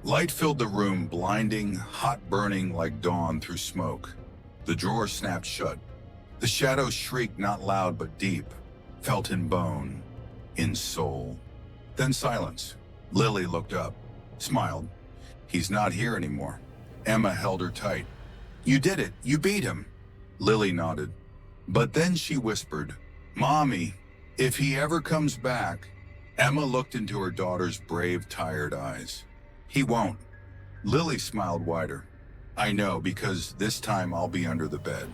Light filled the room, blinding, hot burning like dawn through smoke. The drawer snapped shut. The shadows shrieked, not loud but deep, felt in bone, in soul. Then silence. Lily looked up, smiled. He's not here anymore. Emma held her tight. You did it. You beat him. Lily nodded. But then she whispered, Mommy, if he ever comes back. Emma looked into her daughter's brave, tired eyes. He won't. Lily smiled wider. I know, because this time I'll be under the bed.